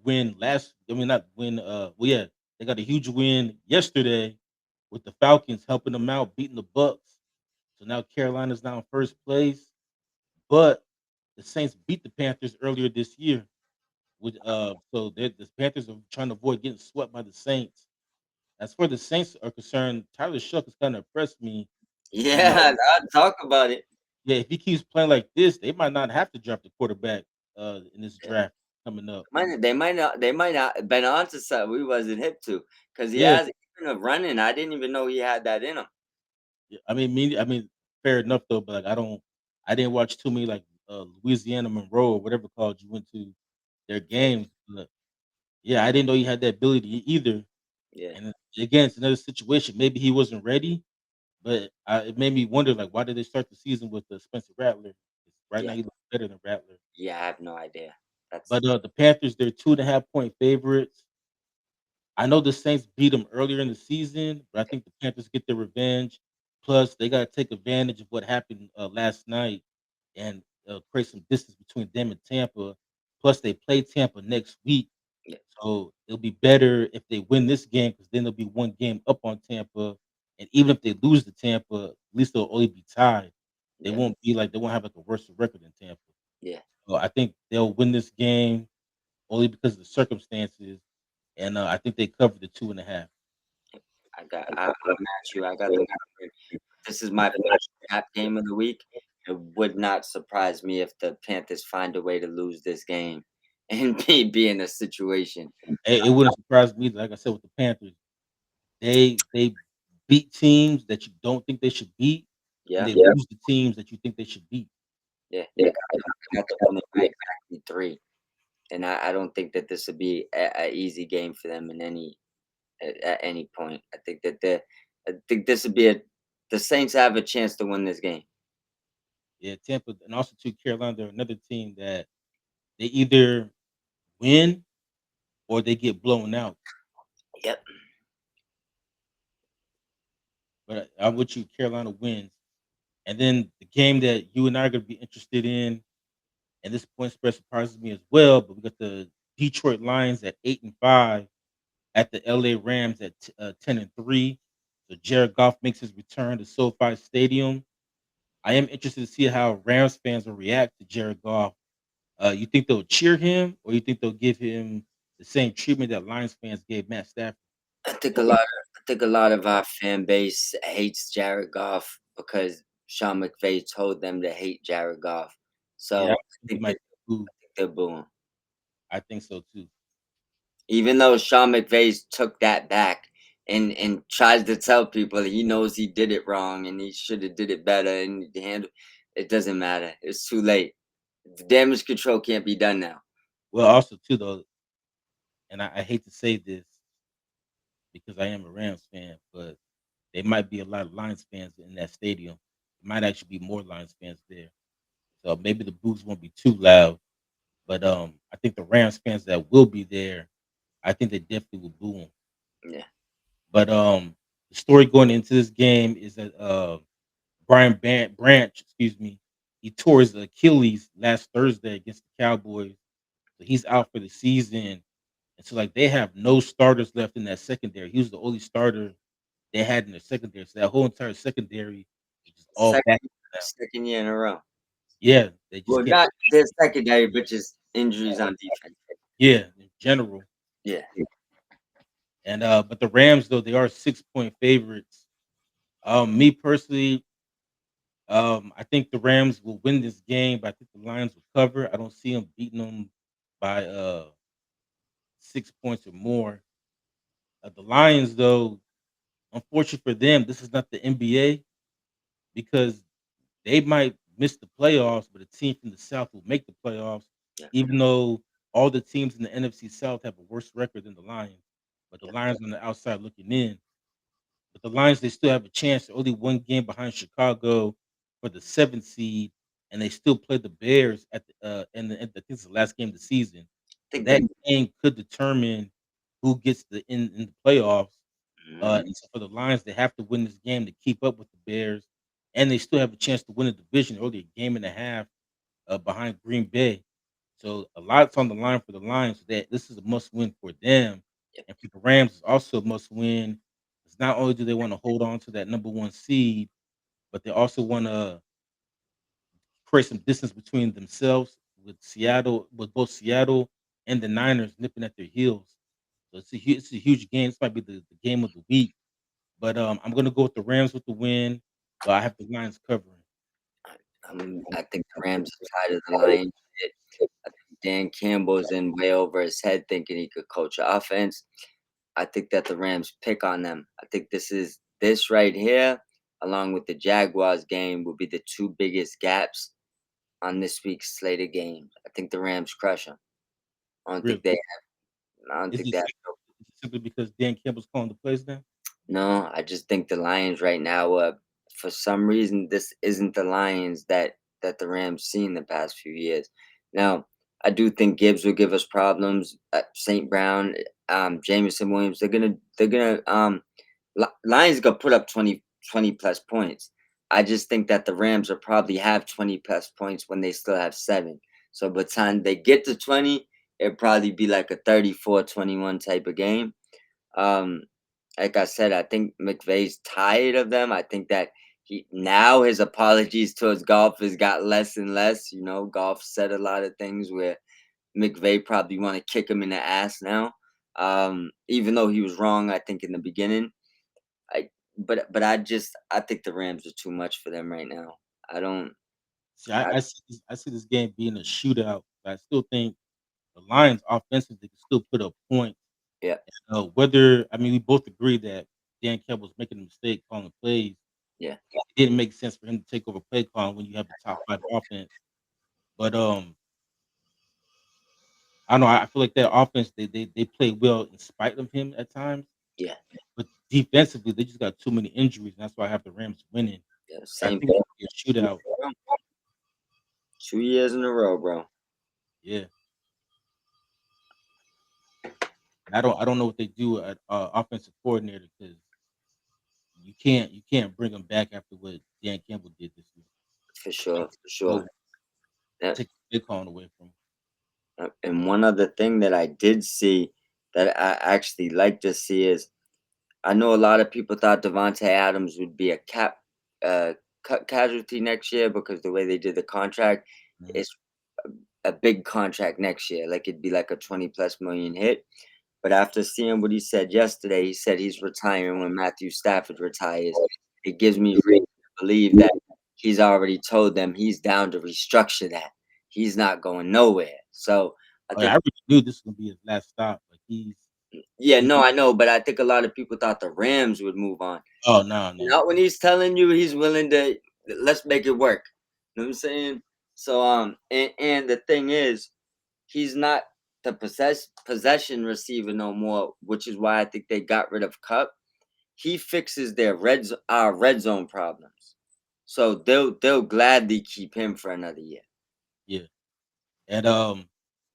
win last. I mean, not win. Well, yeah, they got a huge win yesterday with the Falcons helping them out, beating the Bucks. So now Carolina's now in first place. But the Saints beat the Panthers earlier this year. With so the Panthers are trying to avoid getting swept by the Saints. As far as the Saints are concerned, Tyler Shuck has kind of impressed me. And Yeah, I'll talk about it. yeah, if he keeps playing like this, they might not have to draft the quarterback in this Yeah. draft coming up. They might not been onto something we wasn't hip to because he Yeah, has even a running. I didn't even know he had that in him. yeah, I mean, fair enough though. But like, I didn't watch too many like Louisiana Monroe or whatever college you went to their Yeah, games. But yeah, I didn't know he had that ability either. yeah, And again, it's another situation. Maybe he wasn't ready, but it made me wonder like why did they start the season with Spencer Rattler? Right now, yeah, he looks better than Rattler. yeah. I have no idea. That's But the Panthers, they're 2.5 point favorites. I know the Saints beat them earlier in the season, but I think the Panthers get their revenge. Plus, they got to take advantage of what happened last night and create some distance between them and Tampa. Plus, they play Tampa next week, yeah, so it'll be better if they win this game because then they'll be one game up on Tampa. And even if they lose to Tampa, at least they'll only be tied. yeah, They won't have like a worse record than Tampa. yeah. So I think they'll win this game only because of the circumstances, and I think they covered the 2.5. I'm at you. I got the. This is my first trap game of the week. It would not surprise me if the Panthers find a way to lose this game and be in a situation. It wouldn't surprise me. Like I said with the Panthers, they beat teams that you don't think they should beat, and Yeah, they lose the teams that you think they should beat. yeah. I got the winning by exactly 3, and I don't think that this would be a easy game for them in at any point. I think this would be the Saints have a chance to win this game. Yeah, Tampa and also to Carolina, they're another team that they either win or they get blown out. Yep. But I'm with you, Carolina wins. And then the game that you and I are going to be interested in, and this point spread surprises me as well. But we got the Detroit Lions at 8-5 at the LA Rams at 10-3. So Jared Goff makes his return to SoFi Stadium. I am interested to see how Rams fans will react to Jared Goff. You think they'll cheer him, or you think they'll give him the same treatment that Lions fans gave Matt Stafford? I think a lot of our fan base hates Jared Goff because Sean McVay told them to hate Jared Goff. Yeah, I So think he might get booed. they're booing. I think so too. Even though Sean McVay took that back and tries to tell people he knows he did it wrong and he should have did it better and it doesn't matter. It's too late. The damage control can't be done now. Well, also too though, and I hate to say this because I am a Rams fan, but there might be a lot of Lions fans in that stadium. It might actually be more Lions fans there. So maybe the boos won't be too loud. But I think the Rams fans that will be there, I think they definitely will boo him. Yeah. But the story going into this game is that Branch, excuse me, he tore his Achilles last Thursday against the Cowboys, so he's out for the season. And so, like, they have no starters left in that secondary. He was the only starter they had in their secondary. So that whole entire secondary is just all back Second now. second year in a row. Yeah, they just Well, can't. not their secondary, but just injuries on defense. Yeah, in general. Yeah. And but the Rams though they are 6-point favorites. Me personally, I think the Rams will win this game, but I think the Lions will cover. I don't see them beating them by 6 points or more. The Lions, though, unfortunately for them, this is not the NBA because they might miss the playoffs, but a team from the South will make the playoffs, Yeah. even though all the teams in the NFC South have a worse record than the Lions. But the Yeah. Lions on the outside looking in. But the Lions, they still have a chance. They're only one game behind Chicago for the seventh seed, and they still play the Bears at the I think it's the last game of the season. I So think that they game could determine who gets in the playoffs. Mhm. And so for the Lions, they have to win this game to keep up with the Bears, and they still have a chance to win the division. They're only a game and a half behind Green Bay. So a lot's on the line for the Lions. That this is a must win for them, Yep. and for the Rams, it's also a must win. It's not only do they want to hold on to that number one seed, but they also want to create some distance between themselves with both Seattle and the Niners nipping at their heels. So it's a huge game. This might be the game of the week. But I'm gonna go with the Rams with the win, but I have the Lions covering. I think the Rams are tired of the Lions shit. I think Dan Campbell's in way over his head thinking he could coach offense. I think that the Rams pick on them. I think this right here, along with the Jaguars game, will be the two biggest gaps on this week's slate of games. I think the Rams crush them. I don't think Really, they. I don't is think it, they have. is it simply because Dan Campbell's calling the plays now? No, I just think the Lions right now, for some reason, this isn't the Lions that the Rams seen the past few years. Now, I do think Gibbs will give us problems. St. Brown, Jameson Williams, Lions gonna put up 20 plus points. I just think that the Rams will probably have 20 plus points when they still have seven. So by the time they get to 20, it'll probably be like a 34-21 type of game. Um, like I said, I think McVay's tired of them. I think that he now his apologies towards golf has got less and less. You know, golf said a lot of things where McVay probably want to kick him in the ass now. Even though he was wrong, I think in the beginning. I but I think the Rams are too much for them right now. I don't. See, I, I see this game being a shootout. But I still think the Lions offensively can still put up points. yeah, Whether I mean we both agree that Dan Campbell's making a mistake calling plays. yeah. It didn't make sense for him to take over play calling when you have the top five offense. But I don't know. I feel like that offense they play well in spite of him at times. Yeah, But defensively, they just got too many injuries. And that's why I have the Rams winning. yeah. I Same think thing. it'll be a shootout. 2 years in a row, bro. Yeah. I don't know what they do at offensive coordinator because you can't bring them back after what Dan Campbell did this year. For sure, for No, sure. Yeah. take the play calling away from 'em. And one other thing that I did see that I actually like to see is I know a lot of people thought Devontae Adams would be a uh, cut casualty next year because the way they did the contract Mhm. is a big contract next year. Like it'd be like a 20 plus million hit. But after seeing what he said yesterday, he said he's retiring when Matthew Stafford retires. It gives me reason to believe that he's already told them he's down to restructure that. He's not going nowhere. So I I think, already knew this was gonna be his last stop. Like yeah, he's no, I know, but I think a lot of people thought the Rams would move on. oh no. Not when he's telling you he's willing to let's make it work. You know what I'm saying? So and the thing is, he's not the possession receiver no more, which is why I think they got rid of Cup. He fixes their red zone problems. So they'll gladly keep him for another year. Yeah. And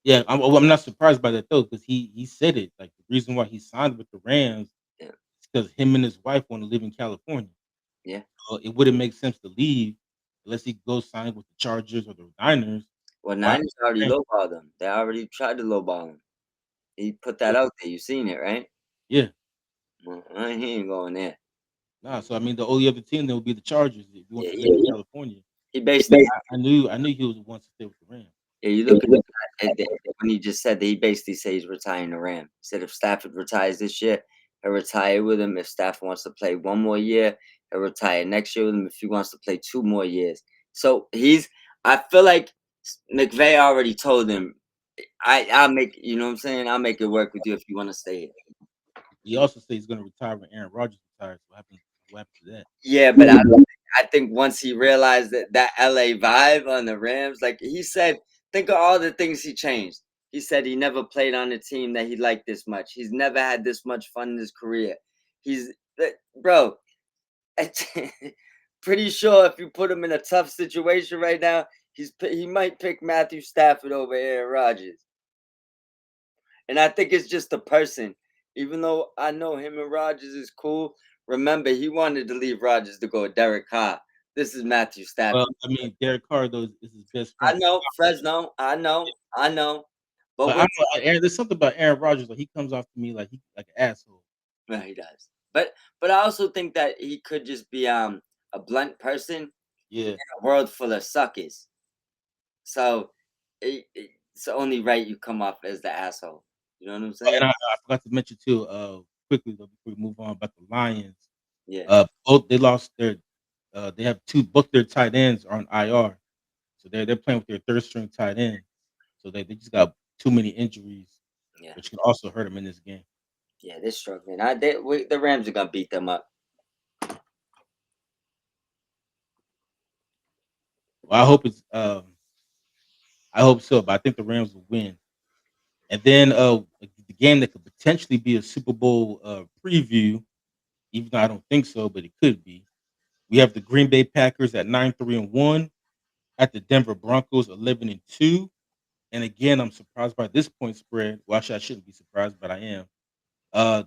Yeah, I'm not surprised by that though, because he said it. Like the reason why he signed with the Rams Yeah, is because him and his wife want to live in California. yeah. It wouldn't make sense to leave unless he goes sign with the Chargers or the Niners. Well, Why Niners already Rams? lowballed him. They already tried to lowball him. He put that Yeah, out there. You seen it, right? yeah. Well, he ain't going there. Nah, so I mean, the only other team that would be the Chargers if he wants Yeah, to live in California. he basically. I knew he was wants to stay with the Rams. Yeah, you look at the guy when he just said that he basically said he's retiring the Ram. He said if Stafford retires this year, he'll retire with him. If Stafford wants to play one more year, he'll retire next year with him. If he wants to play 2 more years, so he's. I feel like McVay already told him, I'll make you know what I'm saying. I'll make it work with you if you want to stay here. He also said he's going to retire when Aaron Rodgers retires. What happens to that? Yeah, but I think once he realized that LA vibe on the Rams, like he said, think of all the things he changed. He said he never played on a team that he liked this much. He's never had this much fun in his career. He's bro, pretty sure if you put him in a tough situation right now, he might pick Matthew Stafford over Aaron Rodgers. And I think it's just the person. Even though I know him and Rodgers is cool, remember he wanted to leave Rodgers to go with Derek Carr. This is Matthew Well, Stafford. I mean, Derek Carr though is his best I friend. know Fresno. I know. But But I what don't know, Aaron, there's something about Aaron Rodgers. Like he comes off to me like he like an asshole. well, he does. But I also think that he could just be a blunt person in Yeah. a world full of suckers. So it's only right you come off as the asshole. You know what I'm Oh, saying? and I forgot to mention too, quickly though, before we move on about the Lions. Yeah. Both they lost their they have both their tight ends are on IR. So they're playing with their third string tight end. So they just got too many injuries, Yeah. which can also hurt them in this game. Yeah, they're struggling. The Rams are gonna beat them up. Well, I hope so, but I think the Rams will win. And then the game that could potentially be a Super Bowl preview, even though I don't think so, but it could be. We have the Green Bay Packers at 9-3-1 at the Denver Broncos 11-2. And again, I'm surprised by this point spread. Well, actually, I shouldn't be surprised, but I am. Uh,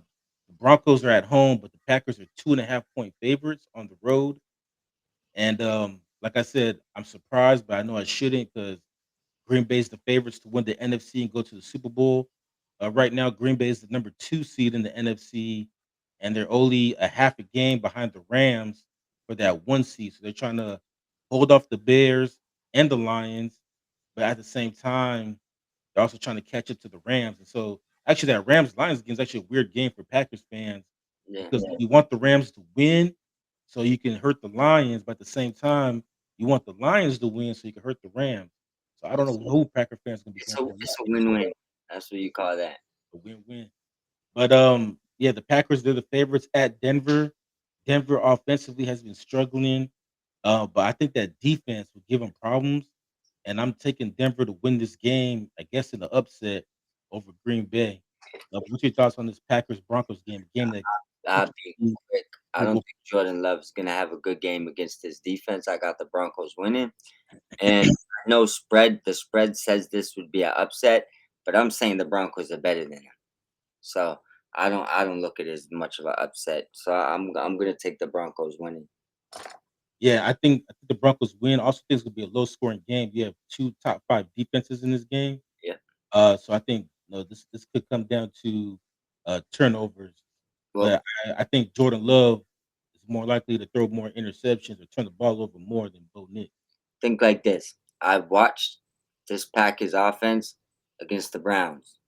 the Broncos are at home, but the Packers are 2.5 point favorites on the road. And like I said, I'm surprised, but I know I shouldn't because Green Bay's the favorites to win the NFC and go to the Super Bowl. Right now, Green Bay is the number 2 seed in the NFC, and they're only a half a game behind the Rams for that 1 seed. So they're trying to hold off the Bears and the Lions, but at the same time, they're also trying to catch up to the Rams. And so, actually, that Rams Lions game is actually a weird game for Packers fans Yeah. because you want the Rams to win so you can hurt the Lions, but at the same time, you want the Lions to win so you can hurt the Rams. So I don't know who Packer fans gonna be It's going a for in this it's a game. win-win. That's what you call that. A win-win. But yeah, the Packers they're the favorites at Denver. Denver offensively has been struggling, but I think that defense will give them problems. And I'm taking Denver to win this game. I guess in the upset over Green Bay. What's your thoughts on this Packers Broncos game? Game that I'll be potentially quick. I will don't go. think Jordan Love is gonna have a good game against his defense. I got the Broncos winning, and I know the spread says this would be an upset, but I'm saying the Broncos are better than him. So I don't look at it as much of an upset. So I'm gonna take the Broncos winning. Yeah, I think the Broncos win. Also think it's gonna be a low scoring game. You have two top five defenses in this game. Yeah. So I think this could come down to turnovers. Well, But I think Jordan Love is more likely to throw more interceptions or turn the ball over more than Bo Nick. think like this. I watched this Packers offense against the Browns.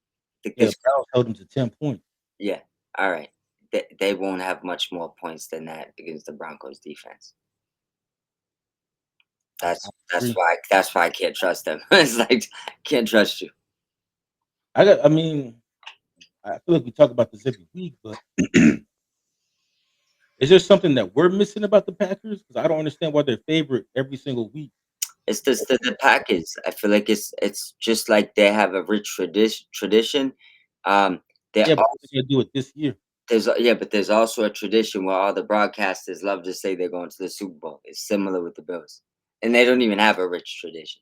I think Yeah, the this Browns held him to 10 points. Yeah. All right. They won't have much more points than that against the Broncos defense. I agree. That's why I can't trust them. It's like I can't trust you. I mean, I feel like we talk about this every week, but is there something that we're missing about the Packers? Because I don't understand why they're favorite every single week. It's just the Packers. I feel like it's just like they have a rich tradition. Um, they Yeah, but what they gonna do it this year? but there's also a tradition where all the broadcasters love to say they're going to the Super Bowl. It's similar with the Bills, and they don't even have a rich tradition.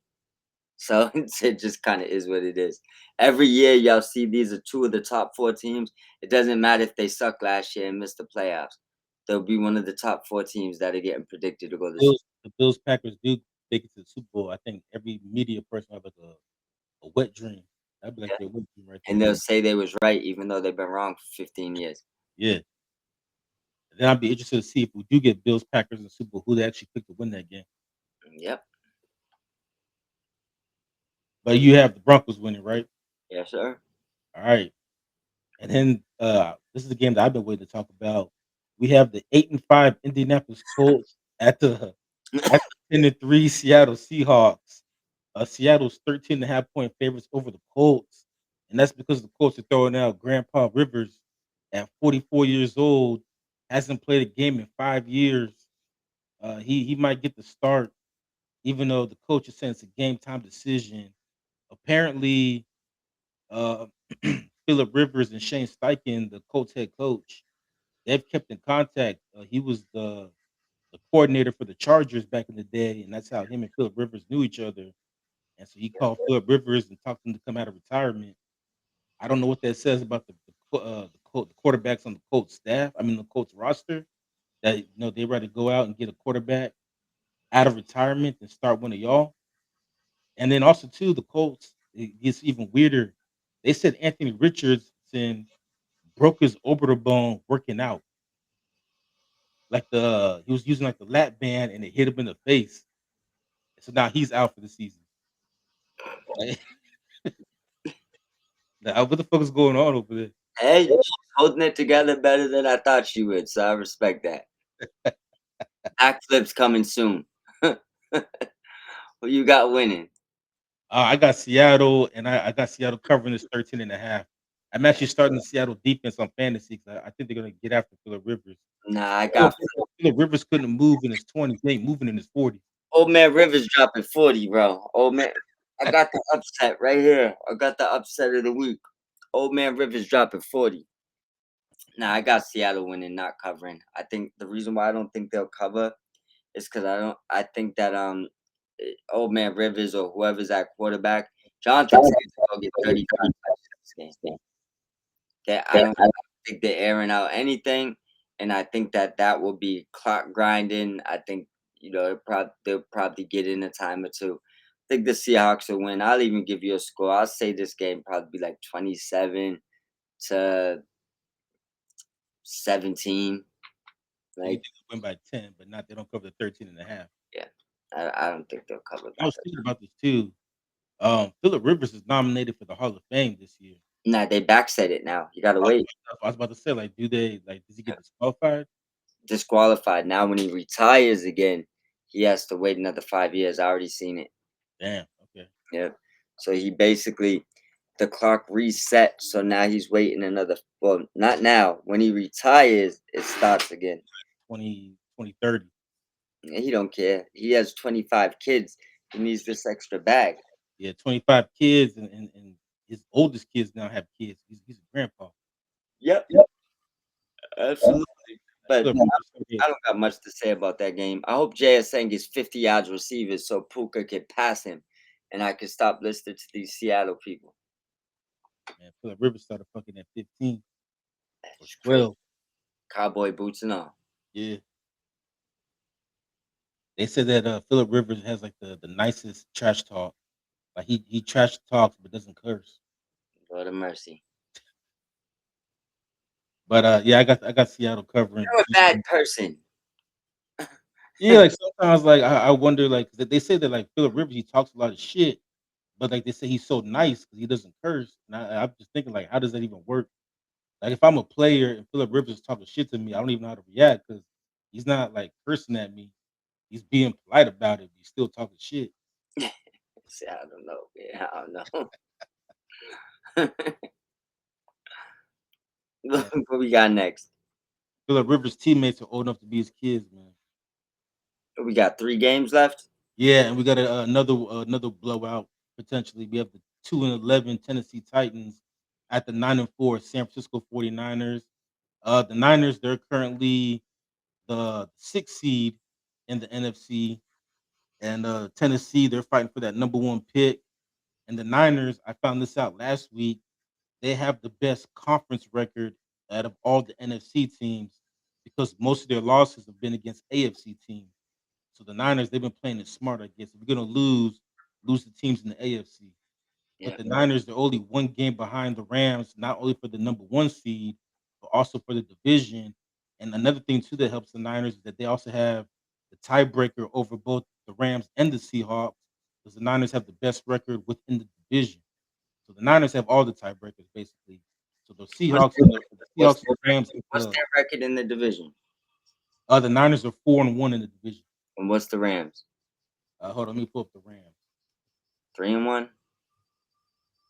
So it just kind of is what it is. Every year, y'all see these are two of the top four teams. It doesn't matter if they suck last year and missed the playoffs. They'll be one of the top four teams that are getting predicted to go to the Super The Bills Packers do make it to the Super Bowl. I think every media person have like a wet dream. That'd be like Bowl. their wet dream right And there. they'll say they was right, even though they've been wrong for 15 years. Yeah. Then I'd be interested to see if we do get Bills Packers in the Super Bowl, who they actually pick to win that game. Yep. But you have the Broncos winning, right? Yes, sir. All right. And then this is the game that I've been waiting to talk about. We have the 8-5 Indianapolis Colts at the 10-3 Seattle Seahawks. Seattle's 13.5 point favorites over the Colts. And that's because the Colts are throwing out Grandpa Rivers at 44 years old, hasn't played a game in 5 years. He might get the start, even though the coach is saying it's a game time decision. Apparently, uh, Philip Rivers and Shane Steichen, the Colts head coach, they've kept in contact. He was the coordinator for the Chargers back in the day, and that's how him and Philip Rivers knew each other. And so he called Philip Rivers and talked to him to come out of retirement. I don't know what that says about the quarterbacks on the Colts staff. I mean, the Colts roster, that they rather go out and get a quarterback out of retirement than start one of y'all. And then also too, the Colts, it gets even weirder. They said Anthony Richardson broke his orbital bone working out. Like he was using like the lap band and it hit him in the face. So now he's out for the season. Like, what the fuck is going on over there? Hey, she's holding it together better than I thought she would, so I respect that. Backflips coming soon. Who you got winning? I got Seattle, and I got Seattle covering this 13.5. I'm actually starting the Seattle defense on fantasy because I think they're gonna get after Phillip Rivers. Nah, I Phillip got Phillip Rivers couldn't move in his 20s. He ain't moving in his 40s. Old man Rivers dropping 40, bro. Old man, I got the upset right here. I got the upset of the week. Old man Rivers dropping 40. Nah, I got Seattle winning, not covering. I think the reason why I don't think they'll cover is because I think that old man Rivers or whoever's at quarterback, Jonathan Taylor will get 35 touchdowns this game. Okay, I don't think they're airing out anything, and I think that that will be clock grinding. I think they'll probably get in a time or two. I think the Seahawks will win. I'll even give you a score. I'll say this game probably be like 27-17. So you Like, think they win by 10, but not they don't cover the 13.5. yeah, I don't think they'll cover I that. was thinking about this too. Phillip Rivers is nominated for the Hall of Fame this year. Nah, they backset it now. You gotta wait. I was about to say, like, does he get disqualified? Disqualified now. When he retires again, he has to wait another 5 years. I already seen it. Damn. Okay. Yeah. So he basically the clock reset. So now he's waiting another. Well, not now. When he retires, it starts again. 2030. And he don't care. He has 25 kids. He needs this extra bag. Yeah, 25 kids, and his oldest kids now have kids. He's a grandpa. Yep. Absolutely. But Phillip Rivers, okay. I don't got much to say about that game. I hope JSN gets 50 yards receivers so Puka can pass him, and I can stop listening to these Seattle people. Man, Phillip Rivers started fucking at 15 or It's crazy. 12. Cowboy boots and all. Yeah. They said that Phillip Rivers has like the nicest trash talk. Like he trash talks but doesn't curse. Lord of mercy. But yeah, I got Seattle covering. You're a bad person. Yeah, like sometimes like I wonder like 'cause they say that like Phillip Rivers he talks a lot of shit, but like they say he's so nice because he doesn't curse. And I'm just thinking like how does that even work? Like if I'm a player and Phillip Rivers is talking shit to me, I don't even know how to react because he's not like cursing at me. He's being polite about it. But he's still talking shit. See, I don't know. Yeah, I don't know. Man, What we got next? Phillip Rivers' teammates are old enough to be his kids, man. We got 3 games left. Yeah, and we got another blowout potentially. We have the 2-11 Tennessee Titans at the 9-4 San Francisco 49ers. The Niners they're currently the 6th seed in the NFC, and Tennessee they're fighting for that number 1 pick. And the Niners, I found this out last week, they have the best conference record out of all the NFC teams because most of their losses have been against AFC teams. So the Niners, they've been playing it smart, I guess. If you're gonna lose the teams in the AFC. But Yeah. the Niners are only one game behind the Rams, not only for the number one seed, but also for the division. And another thing too that helps the Niners is that they also have the tiebreaker over both the Rams and the Seahawks, because the Niners have the best record within the division. So the Niners have all the tiebreakers basically. So the What's Seahawks their, and the what's Seahawks and their the Rams, what's their record in the division? the Niners are 4-1 in the division. And what's the Rams? Hold on, let me pull up the Rams. 3-1?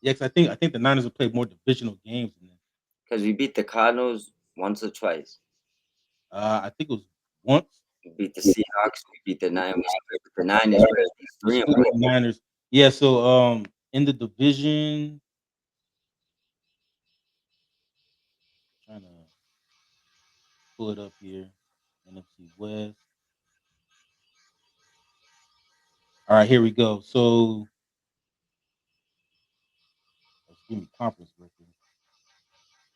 Yeah, 'cause I think the Niners have played more divisional games than them. Because we beat the Cardinals once or twice. I think it was once. We beat the Seahawks. We beat the Niners. We split with the Niners. It's We three and split one. with the Niners. Yeah, so in the division, trying to pull it up here. NFC West. All right, here we go. So let's give me conference record.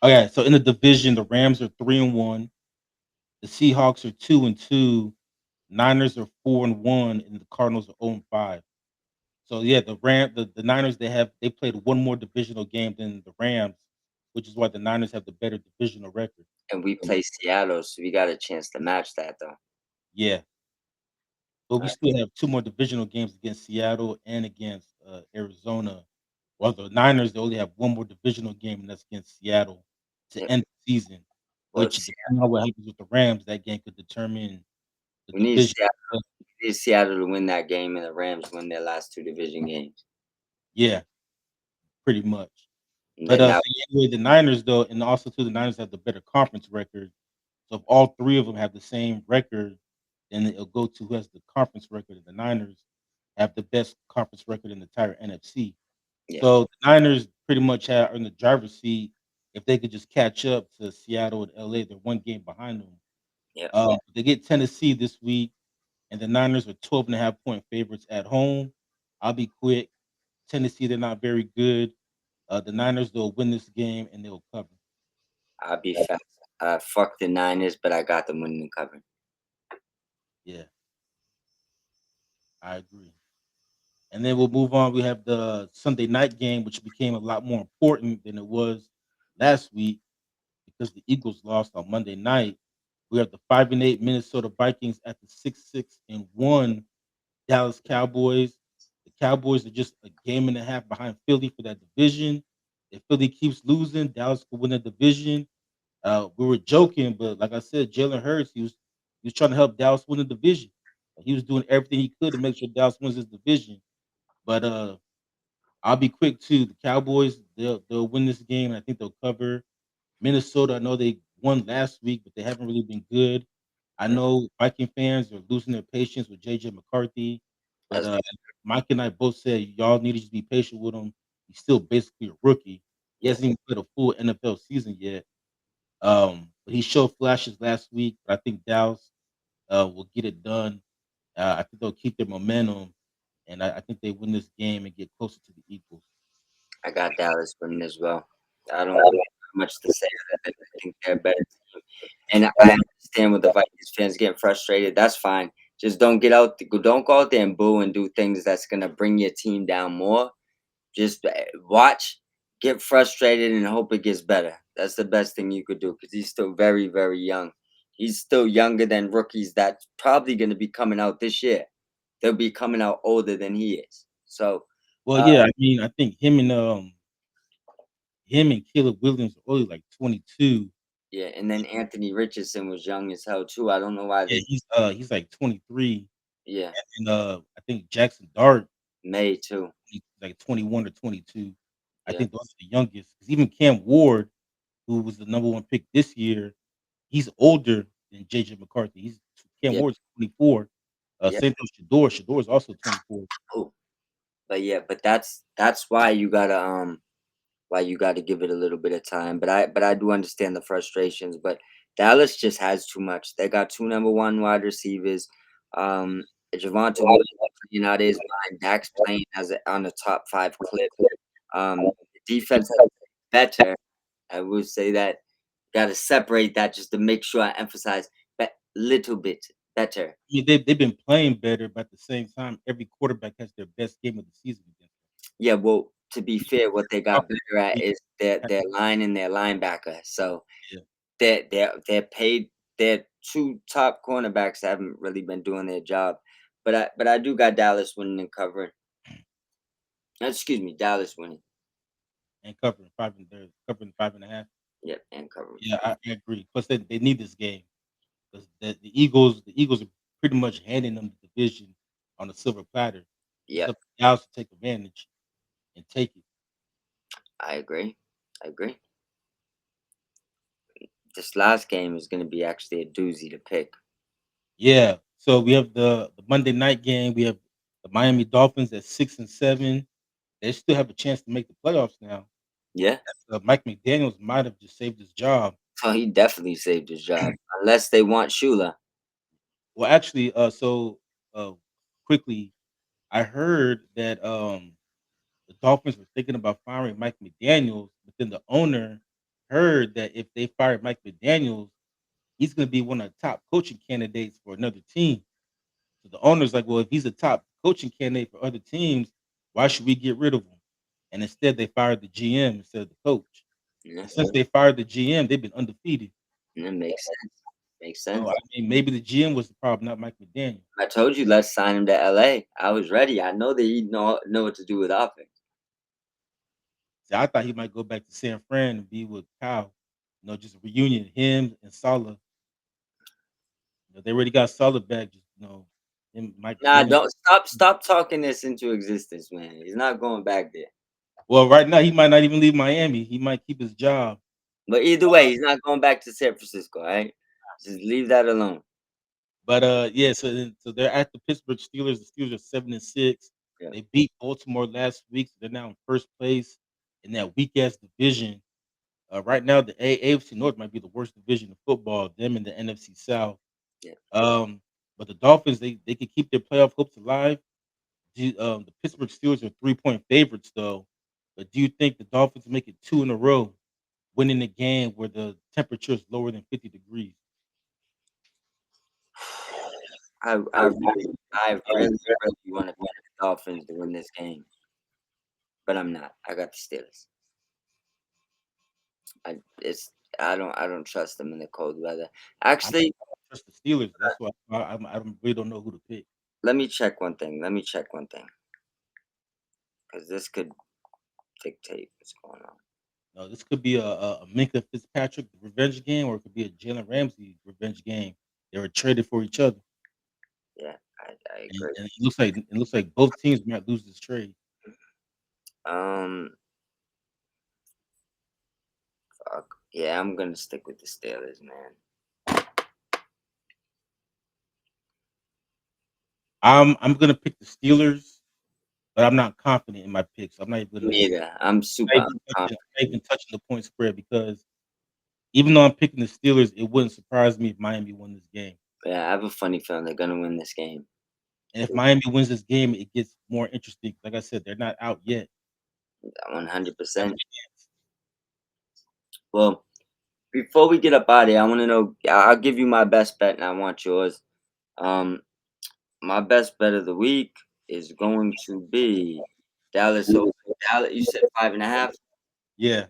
Okay, so in the division, the Rams are 3-1, the Seahawks are 2-2, Niners are 4-1, and the Cardinals are 0-5. So yeah, the Niners they played one more divisional game than the Rams, which is why the Niners have the better divisional record. And we play Seattle, so we got a chance to match that, though. Yeah, but we Right. still have two more divisional games against Seattle and against Arizona. While the Niners they only have one more divisional game, and that's against Seattle Yeah. to end the season. Well, Which, depending on what happens with the Rams, that game could determine the we need division. Seattle. We need Seattle to win that game, and the Rams win their last two division games. Yeah, pretty much. And But then now, so anyway, the Niners though, and also too, the Niners have the better conference record. So if all three of them have the same record, then it'll go to who has the conference record. And the Niners have the best conference record in the entire NFC. yeah, So the Niners pretty much are in the driver's seat. If they could just catch up to Seattle and LA, they're one game behind them. yeah, They get Tennessee this week, and the Niners are 12.5 point favorites at home. I'll be quick. Tennessee, they're not very good. The Niners, they'll win this game and they'll cover. I'll be fast. Fuck the Niners, but I got them winning and covering. Yeah, I agree. And then we'll move on. We have the Sunday night game, which became a lot more important than it was last week because the Eagles lost on Monday night. We have the 5-8 Minnesota Vikings at the 6-1 Dallas Cowboys. The Cowboys are just a game and a half behind Philly for that division. If Philly keeps losing, Dallas could win the division. We were joking, but like I said, Jalen Hurts, he was trying to help Dallas win the division. He was doing everything he could to make sure Dallas wins his division. But I'll be quick too. The Cowboys, they'll win this game, and I think they'll cover. Minnesota, I know they won last week, but they haven't really been good. I Yeah, know Viking fans are losing their patience with JJ McCarthy, but that's Mike and I both said y'all need to just be patient with him. He's still basically a rookie. He yeah. hasn't even played a full NFL season yet. But he showed flashes last week. But I think Dallas will get it done. I think they'll keep their momentum, and I think they win this game and get closer to the Eagles. I got Dallas winning as well. I don't have much to say. I think they're a better team, and I understand with the Vikings fans getting frustrated. That's fine. Just don't go out there and boo and do things that's gonna bring your team down more. Just watch, get frustrated, and hope it gets better. That's the best thing you could do because he's still very, very young. He's still younger than rookies that's probably going to be coming out this year. They'll be coming out older than he is. So, Well, uh, yeah, I mean, I think him and Caleb Williams are only like 22. yeah. And then Anthony Richardson was young as hell too. I don't know why Yeah, they. he's like 23, Yeah, and I think Jackson Dart May too. he's like 21 or 22. I Yeah, think those are the youngest. Because even Cam Ward, who was the number one pick this year, he's older than JJ McCarthy. Cam yeah, Ward's 24. yeah. Same thing with Shador. Shador is also 24. Cool. But yeah, but that's why you gotta give it a little bit of time. But I do understand the frustrations. But Dallas just has too much. They got two number one wide receivers. Javante Williams playing out of his mind. Dak's playing on the top 5 clip. The defense has better. I will say that. Gotta separate that just to make sure I emphasize that little bit better. I mean, they've been playing better, but at the same time, every quarterback has their best game of the season against Yeah, well, to be fair, what they them. got better at is their line and their linebacker. So Yeah. they're paid. Their 2 top cornerbacks haven't really been doing their job. But I do got Dallas winning and covering. Excuse me, Dallas winning. And covering they're covering 5.5. Yep, and covering. Yeah, I agree. Plus, they need this game because the Eagles are pretty much handing them the division on a silver platter. It's Yep, up to Dallas to take advantage and take it. I agree. I agree. This last game is going to be actually a doozy to pick. Yeah. So we have the Monday night game. We have the Miami Dolphins at 6-7. They still have a chance to make the playoffs now. Yeah. Mike McDaniel's might have just saved his job. Oh, he definitely saved his job. Unless they want Shula. Well, actually, uh, quickly, I heard that the Dolphins were thinking about firing Mike McDaniels, but then the owner heard that if they fired Mike McDaniels, he's going to be one of the top coaching candidates for another team. So the owner's like, well, if he's a top coaching candidate for other teams, why should we get rid of him? And instead, they fired the GM instead of the coach. Yeah, And since they fired the GM, they've been undefeated. that makes sense. Makes So sense. I mean, maybe the GM was the problem, not Mike McDaniel. I told you let's sign him to LA. I was ready. I know that he know what to do with offense. See, I thought he might go back to San Fran and be with Kyle. Just a reunion, him and Saleh. They already got Saleh back. Just him, Mike Nah, McDaniel. don't stop talking this into existence, man. He's not going back there. Well, right now he might not even leave Miami. He might keep his job. But either way, he's not going back to San Francisco, all right? Just leave that alone. But yeah, so they're at the Pittsburgh Steelers. The Steelers are 7-6. Yeah. They beat Baltimore last week, so they're now in first place in that weak ass division. Right now, the AFC North might be the worst division of football. Them and the NFC South. Yeah. But the Dolphins, they can keep their playoff hopes alive. The Pittsburgh Steelers are 3-point favorites, though. But do you think the Dolphins make it 2 in a row, winning a game where the temperature is lower than 50 degrees? I really want to pick the Dolphins to win this game, but I'm not. I got the Steelers. I it's I don't trust them in the cold weather. I Actually, don't trust the Steelers. That's why really don't know who to pick. let me check one thing. Because this could dictate what's going on. No, this could be a Minka Fitzpatrick revenge game, or it could be a Jalen Ramsey revenge game. They were traded for each other, Yeah, I and, agree. and it looks like both teams might lose this trade. Um, fuck. Yeah, I'm gonna stick with the Steelers, man. I'm gonna pick the Steelers, but I'm not confident in my picks. I'm not even Me gonna neither. I'm super unconfident. not even touching the point spread because even though I'm picking the Steelers, it wouldn't surprise me if Miami won this game. Yeah, I have a funny feeling they're gonna win this game. And if Miami wins this game, it gets more interesting. Like I said, they're not out yet. 100%. Well, before we get up out of here, I want to know. I'll give you my best bet, and I want yours. Um, my best bet of the week is going to be Dallas over Dallas. You said 5.5. Yeah,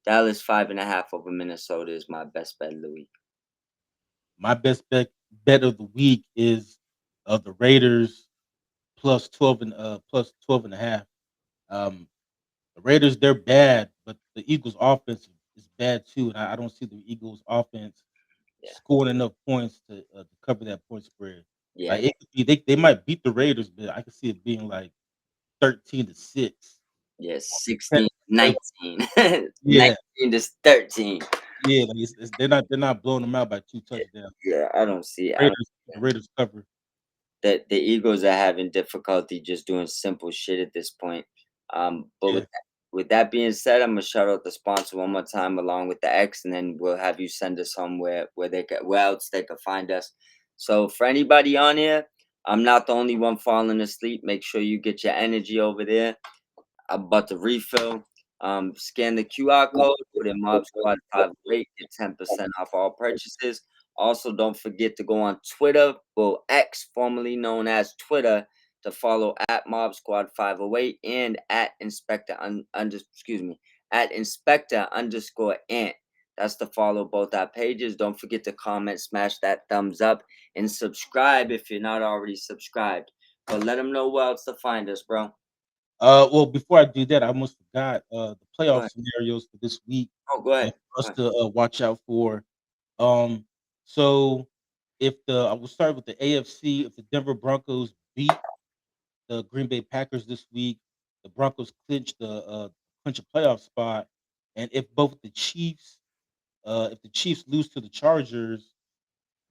Dallas 5.5 over Minnesota is my best bet of the week. my best bet of the week is the Raiders plus 12 and a half. Um, the Raiders, they're bad, but the Eagles' offense is bad too, and I don't see the Eagles' offense Yeah, scoring enough points to cover that point spread. yeah, Like it could be, they might beat the Raiders, but I can see it being like 13-6. yeah. Ten- 16, ten- 19, Yeah, 19 to 13. yeah, like they're not blowing them out by 2 touchdowns. Yeah, I don't see. I don't. The Raiders cover. That the Eagles are having difficulty just doing simple shit at this point. But Yeah. with that being said, I'm gonna shout out the sponsor one more time along with the X, and then we'll have you send us home where else they can find us. So for anybody on here, I'm not the only one falling asleep. Make sure you get your energy over there. About the refill. Scan the QR code, put in Mob Squad 508, get 10% off all purchases. Also, don't forget to go on Twitter, well, X, formerly known as Twitter, to follow at Mob Squad 508 and at at Inspector underscore Ant. That's to follow both our pages. Don't forget to comment, smash that thumbs up, and subscribe if you're not already subscribed. But let them know where else to find us, bro. Well, before I do that, I almost forgot the Go playoff ahead. scenarios for this week Oh, go ahead. for Go us ahead. to watch out for. Um, so if I will start with the AFC. If the Denver Broncos beat the Green Bay Packers this week, the Broncos clinch a playoff spot, and if the Chiefs lose to the Chargers,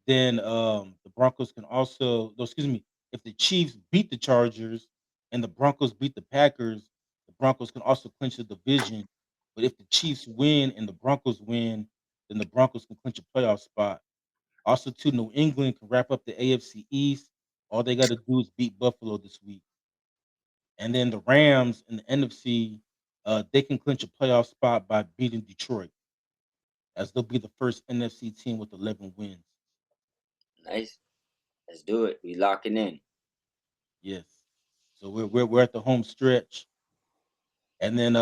then the Broncos can also. No, excuse me. If the Chiefs beat the Chargers and the Broncos beat the Packers, the Broncos can also clinch the division. But if the Chiefs win and the Broncos win, then the Broncos can clinch a playoff spot. Also, too, New England can wrap up the AFC East. All they got to do is beat Buffalo this week, and then the Rams in the NFC, they can clinch a playoff spot by beating Detroit, as they'll be the first NFC team with 11 wins. Nice. Let's do it. We locking in. Yes. So we're at the home stretch, and then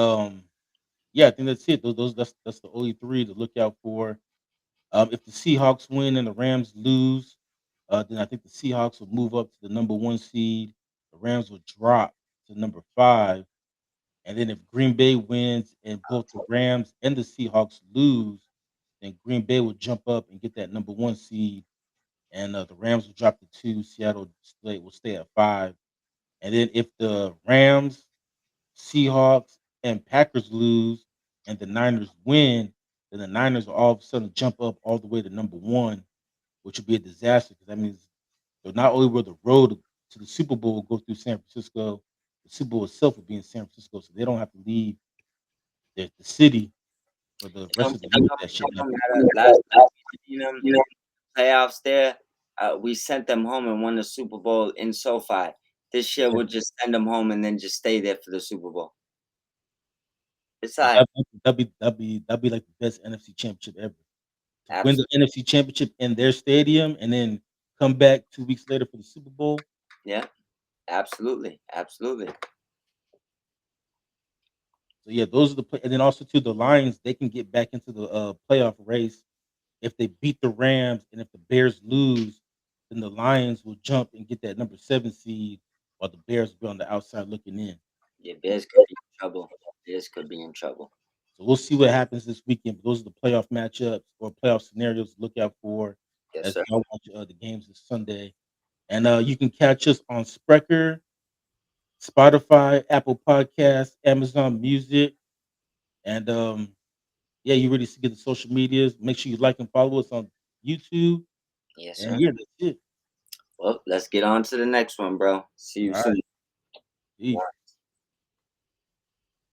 yeah, I think that's it. That's the only three to look out for. If the Seahawks win and the Rams lose, then I think the Seahawks will move up to the number one seed. The Rams will drop to number five, and then if Green Bay wins and both the Rams and the Seahawks lose, then Green Bay will jump up and get that number one seed, and the Rams will drop to two. Will stay at five, and then if the Rams, Seahawks, and Packers lose, and the Niners win, then the Niners will all of a sudden jump up all the way to number one, which would be a disaster because that means so not only will the road to the Super Bowl go through San Francisco, the Super Bowl itself will be in San Francisco, so they don't have to leave the city for the rest of the year. That shit not be. Last time we seen them in the playoffs there, we sent them home and won the Super Bowl in SoFi. This year, Yeah, we'll just send them home and then just stay there for the Super Bowl. It's yeah, all right. that'd be like the best NFC championship ever. To win the Absolutely. NFC championship in their stadium and then come back 2 weeks later for the Super Bowl. Yeah. Absolutely. Absolutely. So yeah, those are and then also too the Lions, they can get back into the playoff race if they beat the Rams, and if the Bears lose, then the Lions will jump and get that number seven seed, while the Bears will be on the outside looking in. Yeah, Bears could be in trouble. Bears could be in trouble. So we'll see what happens this weekend. But those are the playoff matchups or playoff scenarios to look out for Yes, as sir. y'all watch the games this Sunday. And you can catch us on Spreaker, Spotify, Apple Podcasts, Amazon Music, and yeah, you really see get the social medias. Make sure you like and follow us on YouTube. Yes, And sir. yeah, that's it. Well, let's get on to the next one, bro. See you All right. soon. Peace.